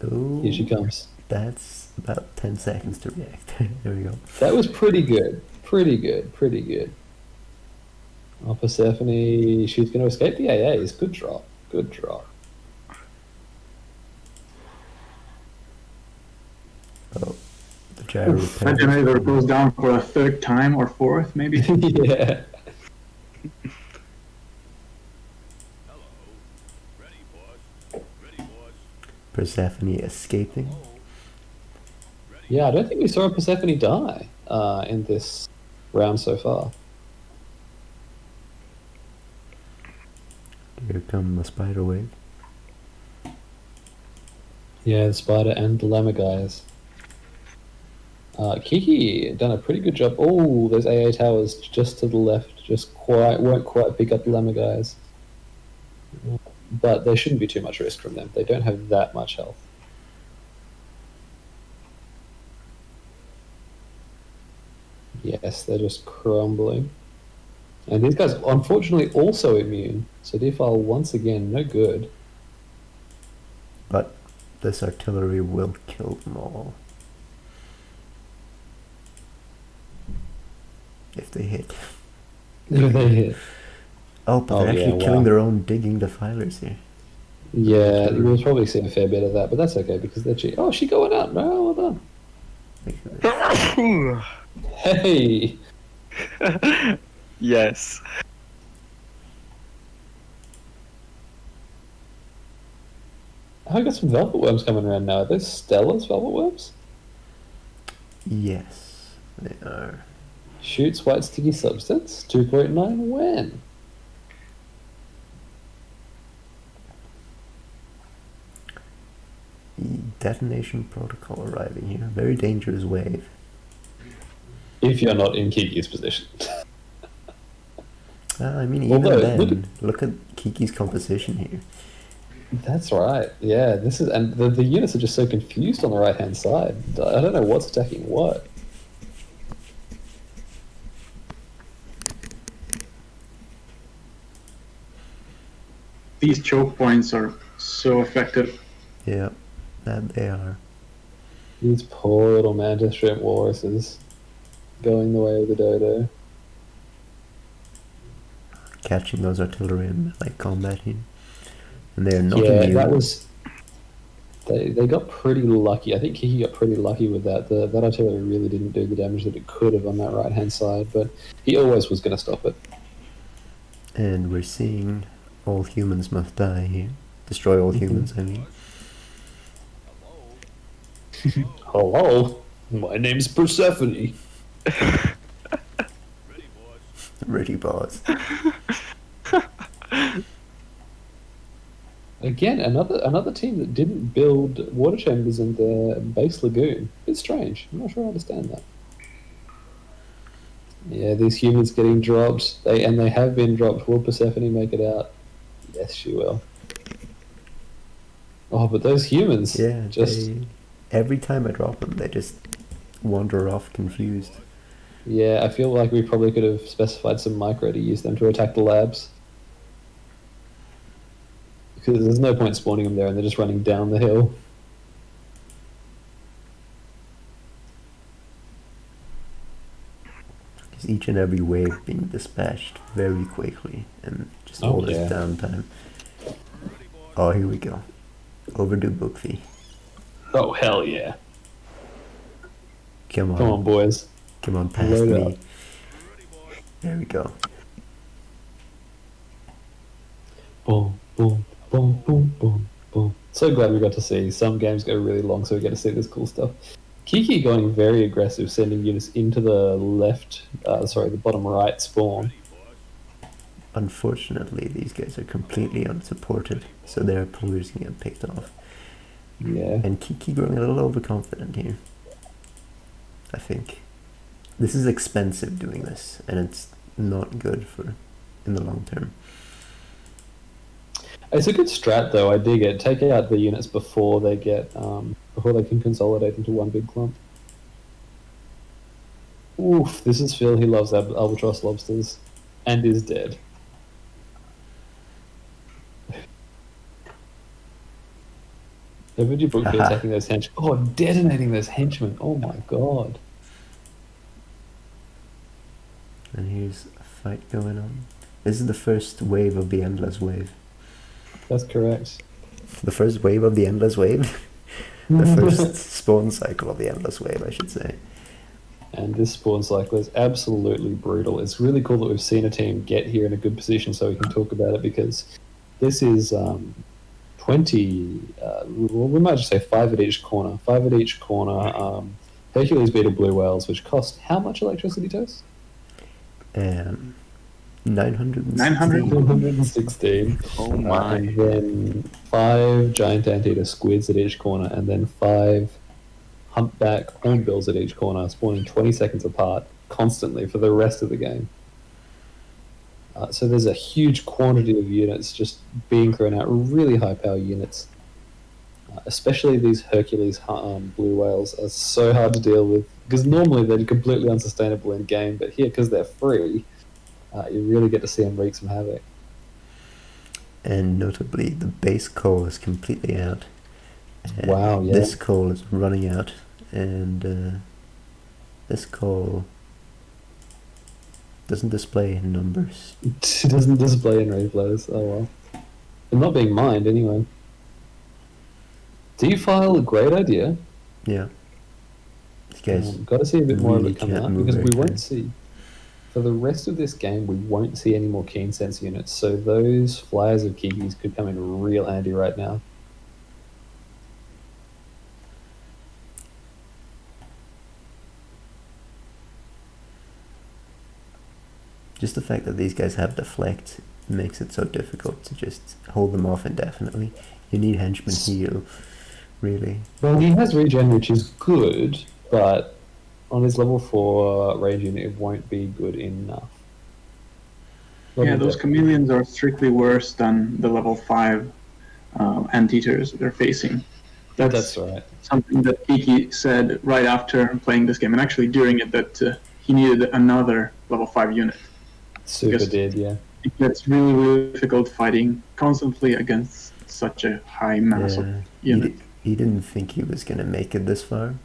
Speaker 6: Ooh,
Speaker 1: Here she comes.
Speaker 6: that's about 10 seconds to react. There we go.
Speaker 1: That was pretty good. Pretty good. Oh, Persephone, she's going to escape the AAs. Good drop.
Speaker 6: Oh, the gyro
Speaker 5: That generator goes down for a third time or fourth, maybe.
Speaker 1: Yeah.
Speaker 6: Persephone escaping.
Speaker 1: Yeah, I don't think we saw a Persephone die in this round so far.
Speaker 6: Here come a spider wave.
Speaker 1: Yeah, the spider and the llama guys. Kiki done a pretty good job. Oh, those AA towers just to the left, won't quite pick up the llama guys. But there shouldn't be too much risk from them. They don't have that much health. Yes, they're just crumbling. And these guys, unfortunately, also immune. So defile once again, no good.
Speaker 6: But this artillery will kill them all. If they hit.
Speaker 1: If they hit.
Speaker 6: Oh, but they're actually killing their own digging defilers here.
Speaker 1: Yeah, we'll probably see a fair bit of that, but that's okay because they're cheap. Oh, she going up. No, well done. Hey!
Speaker 4: Yes.
Speaker 1: I got some velvet worms coming around now. Are those Stella's velvet worms?
Speaker 6: Yes, they are.
Speaker 1: Shoots white sticky substance. 2.9 when?
Speaker 6: The detonation protocol arriving here. Very dangerous wave.
Speaker 1: If you're not in Kiki's position.
Speaker 6: I mean, even then, look at Kiki's composition here.
Speaker 1: That's right. Yeah, this is, and the units are just so confused on the right hand side. I don't know what's attacking what.
Speaker 5: These choke points are so effective.
Speaker 6: Yeah, that they are.
Speaker 1: These poor little mantis shrimp walruses going the way of the dodo.
Speaker 6: Catching those artillery in like combat here. And they are not
Speaker 1: Yeah,
Speaker 6: immune.
Speaker 1: that was... They got pretty lucky. I think Kiki got pretty lucky with that. That artillery really didn't do the damage that it could have on that right-hand side, but he always was going to stop it.
Speaker 6: And we're seeing all humans must die here. Destroy all humans, I mean.
Speaker 1: Hello, my name's Persephone.
Speaker 6: Ready, boss.
Speaker 1: Again, another team that didn't build water chambers in their base lagoon. It's strange. I'm not sure I understand that. Yeah, these humans getting dropped. They have been dropped. Will Persephone make it out? Yes, she will. Oh, but those humans.
Speaker 6: Yeah,
Speaker 1: just
Speaker 6: every time I drop them, they just wander off confused.
Speaker 1: Yeah, I feel like we probably could have specified some micro to use them to attack the labs. Because there's no point spawning them there and they're just running down the hill.
Speaker 6: Because each and every wave being dispatched very quickly and just all this downtime. Oh, here we go. Overdue book fee.
Speaker 1: Oh, hell yeah.
Speaker 6: Come on.
Speaker 1: Come on, boys.
Speaker 6: Come on, past
Speaker 1: Load
Speaker 6: me.
Speaker 1: up.
Speaker 6: There we go.
Speaker 1: Boom, boom, boom, boom, boom, boom. So glad we got to see. Some games go really long, so we get to see this cool stuff. Kiki going very aggressive, sending units into the the bottom right spawn.
Speaker 6: Unfortunately, these guys are completely unsupported, so their pillars can get picked off.
Speaker 1: Yeah.
Speaker 6: And Kiki growing a little overconfident here. I think. This is expensive doing this, and it's not good in the long term.
Speaker 1: It's a good strat though, I dig it. Take out the units before they get before they can consolidate into one big clump. Oof, this is Phil, he loves albatross lobsters. And is dead. Haven't you booked attacking those henchmen? Oh, detonating those henchmen. Oh my god.
Speaker 6: And here's a fight going on. This is the first wave of the Endless Wave.
Speaker 1: That's correct.
Speaker 6: The first wave of the Endless Wave? The first spawn cycle of the Endless Wave, I should say.
Speaker 1: And this spawn cycle is absolutely brutal. It's really cool that we've seen a team get here in a good position so we can talk about it, because this is 20, we might just say 5 at each corner. 5 at each corner. Hercules beetle blue whales, which cost how much electricity, Toast? 916.
Speaker 4: Oh my.
Speaker 1: And then 5 giant anteater squids at each corner, and then 5 humpback hornbills at each corner, spawning 20 seconds apart constantly for the rest of the game. So there's a huge quantity of units just being thrown out, really high power units. Especially these Hercules blue whales are so hard to deal with, because normally they're completely unsustainable in game, but here, because they're free, you really get to see them wreak some havoc.
Speaker 6: And notably, the base coal is completely out.
Speaker 1: Wow, yeah.
Speaker 6: This coal is running out, and this coal doesn't display numbers.
Speaker 1: It doesn't display in replays. Oh well. They're not being mined anyway. D-file, great idea.
Speaker 6: Yeah. These guys
Speaker 1: Got to see a bit more of
Speaker 6: really
Speaker 1: it come
Speaker 6: can't
Speaker 1: out,
Speaker 6: move
Speaker 1: because we
Speaker 6: very
Speaker 1: won't
Speaker 6: fast.
Speaker 1: see. For the rest of this game, we won't see any more keen sense units, so those flyers of Kikis could come in real handy right now.
Speaker 6: Just the fact that these guys have deflect makes it so difficult to just hold them off indefinitely. You need henchman heal, really.
Speaker 1: Well, he has regen, which is good, but on his level 4 range unit, it won't be good enough.
Speaker 5: Yeah, those chameleons are strictly worse than the level 5 anteaters they're facing.
Speaker 1: That's right.
Speaker 5: Something that Kiki said right after playing this game, and actually during it, that he needed another level 5 unit.
Speaker 1: Super
Speaker 5: Because
Speaker 1: did, yeah.
Speaker 5: it gets really, really difficult fighting constantly against such a high mass of unit.
Speaker 6: He didn't think he was going to make it this far.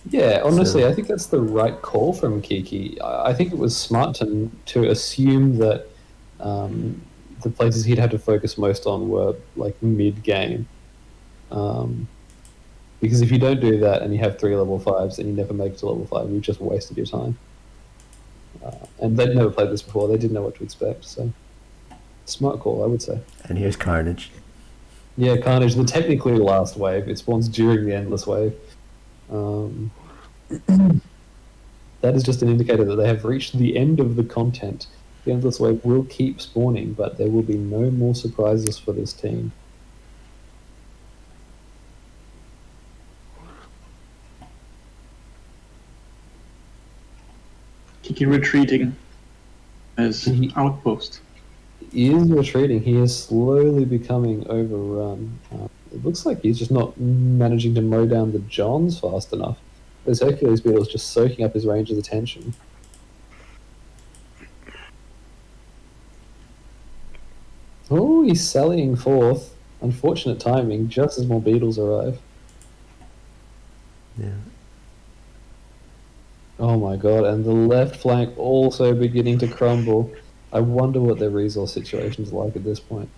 Speaker 1: Yeah, honestly,
Speaker 6: So-
Speaker 1: I think that's the right call from Kiki. I think it was smart to assume that the places he'd have to focus most on were like mid-game. Because if you don't do that and you have 3 level 5s and you never make it to level 5, you've just wasted your time. And they'd never played this before, they didn't know what to expect, so smart call, I would say.
Speaker 6: And here's Carnage.
Speaker 1: Yeah, Carnage, the technically last wave. It spawns during the Endless Wave. That is just an indicator that they have reached the end of the content. The Endless Wave will keep spawning, but there will be no more surprises for this team.
Speaker 5: Kiki retreating as
Speaker 1: He-
Speaker 5: outpost.
Speaker 1: He is retreating. He is slowly becoming overrun. It looks like he's just not managing to mow down the Johns fast enough. Those Hercules beetles just soaking up his ranger's attention. Oh, he's sallying forth. Unfortunate timing, just as more beetles arrive.
Speaker 6: Yeah.
Speaker 1: Oh my god, and the left flank also beginning to crumble. I wonder what their resource situation's like at this point.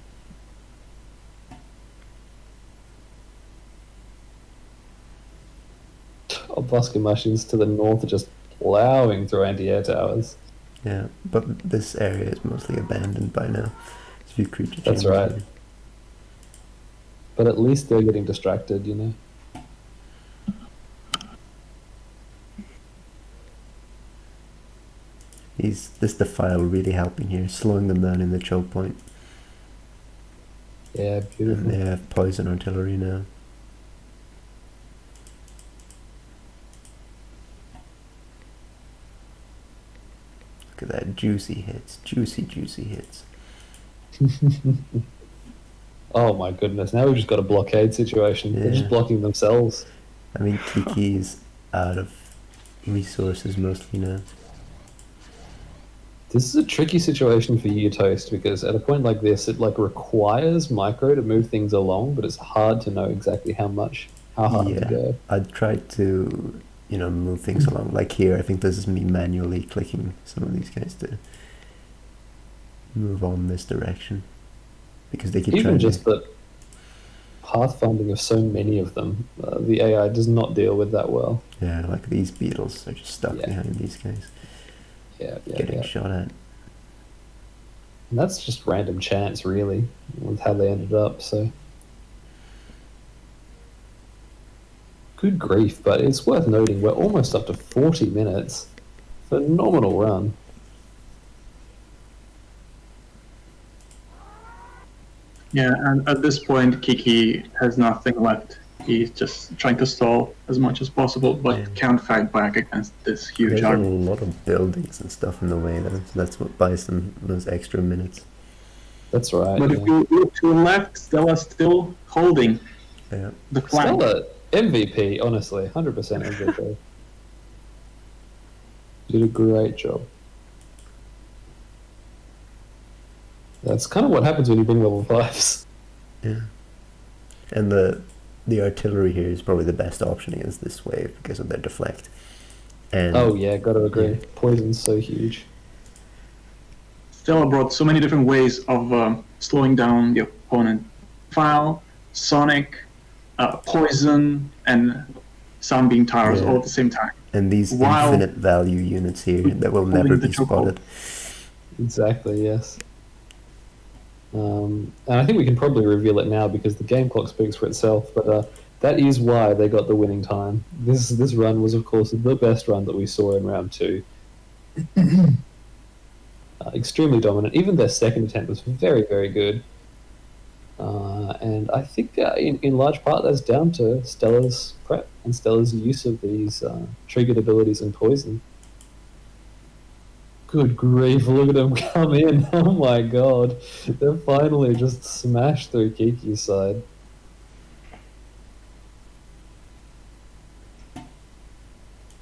Speaker 1: Bosca Machines to the north are just plowing through anti-air towers.
Speaker 6: Yeah, but this area is mostly abandoned by now. There's a few creature
Speaker 1: That's
Speaker 6: chambers
Speaker 1: right.
Speaker 6: here.
Speaker 1: But at least they're getting distracted, you know.
Speaker 6: Is this defile really helping here, slowing them down in the choke point?
Speaker 1: Yeah,
Speaker 6: And
Speaker 1: beautiful.
Speaker 6: they have poison artillery now. Look at that, juicy hits, juicy hits.
Speaker 1: Oh my goodness, now we've just got a blockade situation. They're just
Speaker 6: Yeah.
Speaker 1: blocking themselves.
Speaker 6: I mean, Kiki is out of resources mostly now.
Speaker 1: This is a tricky situation for you, Toast, because at a point like this, it like requires Micro to move things along, but it's hard to know exactly how hard to go.
Speaker 6: I'd try to, move things along. Like here, I think this is me manually clicking some of these guys to move on this direction. Because they keep
Speaker 1: Even
Speaker 6: trying
Speaker 1: just
Speaker 6: to...
Speaker 1: the pathfinding of so many of them, the AI does not deal with that well.
Speaker 6: Yeah, like these beetles are just stuck
Speaker 1: Yeah.
Speaker 6: behind these guys,
Speaker 1: Yeah.
Speaker 6: getting shot at.
Speaker 1: And that's just random chance, really, with how they ended up, so... Good grief, but it's worth noting we're almost up to 40 minutes. Phenomenal run.
Speaker 5: Yeah, and at this point, Kiki has nothing left He's just trying to stall as much as possible, but can't fight back against this huge
Speaker 6: There's a
Speaker 5: army.
Speaker 6: lot of buildings and stuff in the way, though, so that's what buys them those extra minutes.
Speaker 1: That's right.
Speaker 5: But if you look to the left, Stella's still holding
Speaker 6: Yeah.
Speaker 5: the flank.
Speaker 1: Stella, MVP, honestly, 100% MVP. Did a great job. That's kind of what happens when you bring level 5s.
Speaker 6: Yeah. And the artillery here is probably the best option against this wave because of their deflect. And
Speaker 1: Oh yeah, gotta agree.
Speaker 6: Yeah.
Speaker 1: Poison's so huge.
Speaker 5: Stella brought so many different ways of slowing down the opponent. File, sonic, poison, and sunbeam towers all at the same time.
Speaker 6: and these
Speaker 5: While-
Speaker 6: infinite value units here that will never
Speaker 5: Holding the
Speaker 6: be
Speaker 5: chokehold.
Speaker 6: spotted.
Speaker 1: Exactly, yes. And I think we can probably reveal it now because the game clock speaks for itself, but that is why they got the winning time. This run was, of course, the best run that we saw in round 2. Extremely dominant. Even their second attempt was very, very good. And I think in large part that's down to Stella's prep and Stella's use of these triggered abilities and poison. Good grief, look at them come in. Oh my god. They've finally just smashed through Kiki's side.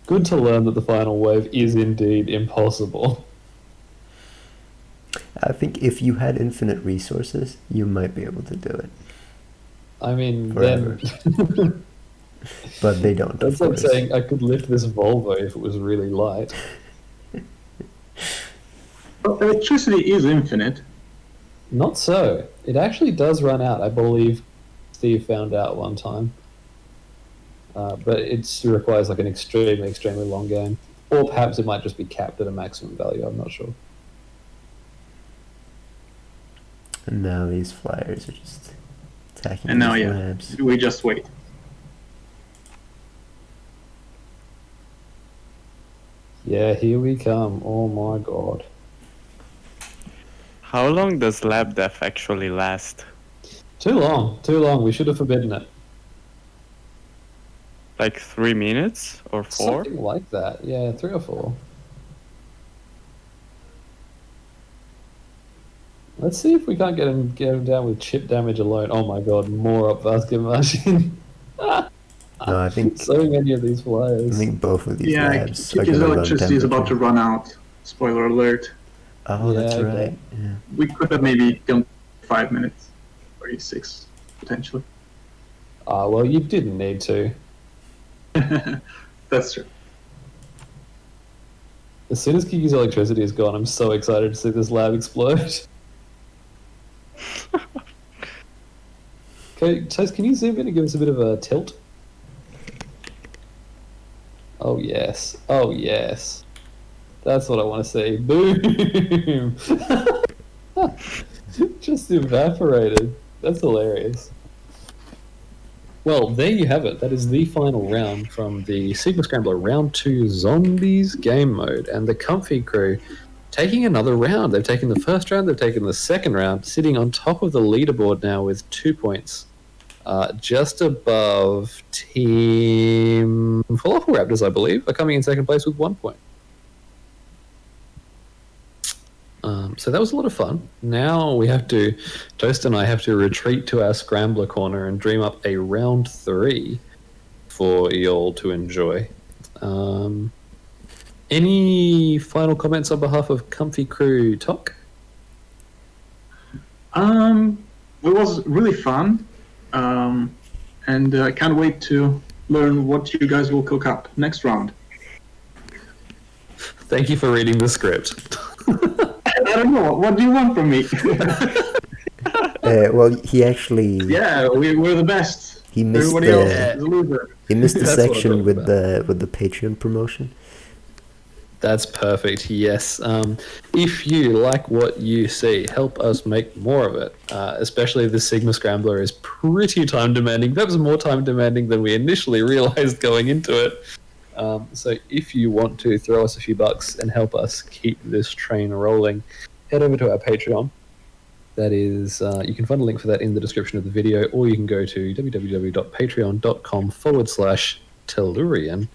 Speaker 1: Good to learn that the final wave is indeed impossible.
Speaker 6: I think if you had infinite resources, you might be able to do it.
Speaker 1: I mean,
Speaker 6: Forever.
Speaker 1: then...
Speaker 6: But they don't.
Speaker 1: That's
Speaker 6: of
Speaker 1: like
Speaker 6: course.
Speaker 1: saying I could lift this Volvo if it was really light.
Speaker 5: But electricity is infinite.
Speaker 1: Not so. It actually does run out, I believe Steve found out one time. But it requires like an extremely, extremely long game. Or perhaps it might just be capped at a maximum value, I'm not sure.
Speaker 6: And now these flyers are just attacking
Speaker 5: And now,
Speaker 6: these
Speaker 5: yeah,
Speaker 6: labs.
Speaker 5: we just wait.
Speaker 1: Yeah, here we come. Oh my god.
Speaker 4: How long does lab death actually last?
Speaker 1: Too long. Too long. We should have forbidden it.
Speaker 4: Like 3 minutes or 4?
Speaker 1: Something like that. Yeah, 3 or 4. Let's see if we can't get him down with chip damage alone. Oh my god, more up basket margin.
Speaker 6: No, I think
Speaker 1: So many of these flyers.
Speaker 6: both of these
Speaker 5: Yeah,
Speaker 6: labs are
Speaker 5: Kiki's
Speaker 6: going to run
Speaker 5: electricity is about to
Speaker 6: temperature.
Speaker 5: run out. Spoiler alert.
Speaker 6: Oh, that's
Speaker 1: Yeah, okay.
Speaker 6: right. Yeah.
Speaker 5: We could have maybe gone 5 minutes, or 6, potentially.
Speaker 1: Well, you didn't need to.
Speaker 5: That's true.
Speaker 1: As soon as Kiki's electricity is gone, I'm so excited to see this lab explode. Okay, Chase, can you zoom in and give us a bit of a tilt? Oh yes. Oh yes. That's what I want to see. Boom! Just evaporated. That's hilarious. Well, there you have it. That is the final round from the Sigma Scrambler Round 2 Zombies game mode. And the Comfy crew taking another round. They've taken the first round, they've taken the second round, sitting on top of the leaderboard now with 2 points. Just above Team Falafel Raptors, I believe, are coming in second place with 1 point. So that was a lot of fun. Now we have to, Toast and I have to retreat to our Scrambler corner and dream up a round 3 for y'all to enjoy. Any final comments on behalf of Comfy Crew Tok?
Speaker 5: It was really fun. And I can't wait to learn what you guys will cook up next round.
Speaker 1: Thank you for reading the script.
Speaker 5: I don't know. What do you want from me?
Speaker 6: Well, he actually
Speaker 5: Yeah, we're the best.
Speaker 6: he missed
Speaker 5: Everybody else
Speaker 6: the
Speaker 5: is a loser.
Speaker 6: he missed the
Speaker 1: That's what I'm
Speaker 6: section
Speaker 1: talking
Speaker 6: with the Patreon promotion.
Speaker 1: That's perfect, yes. If you like what you see, help us make more of it. Especially the Sigma Scrambler is pretty time demanding. That was more time demanding than we initially realized going into it. So if you want to throw us a few bucks and help us keep this train rolling, head over to our Patreon. That is, you can find a link for that in the description of the video, or you can go to www.patreon.com/Tellurian.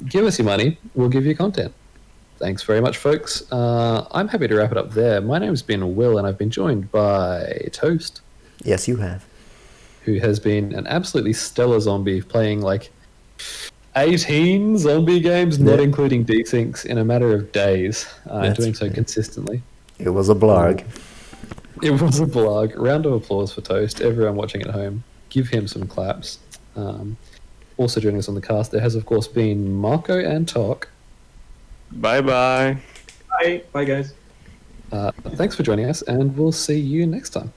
Speaker 1: Give us your money, we'll give you content. Thanks very much, folks. I'm happy to wrap it up there. My name's been Will, and I've been joined by Toast.
Speaker 6: Yes, you have.
Speaker 1: Who has been an absolutely stellar zombie, playing like 18 zombie games, not including desyncs, in a matter of days, doing so consistently.
Speaker 6: It was a blog.
Speaker 1: It was a blog. Round of applause for Toast. Everyone watching at home, give him some claps. Also joining us on the cast, there has of course been Marco and Tok.
Speaker 4: Bye-bye.
Speaker 5: Bye, guys.
Speaker 1: Thanks for joining us, and we'll see you next time.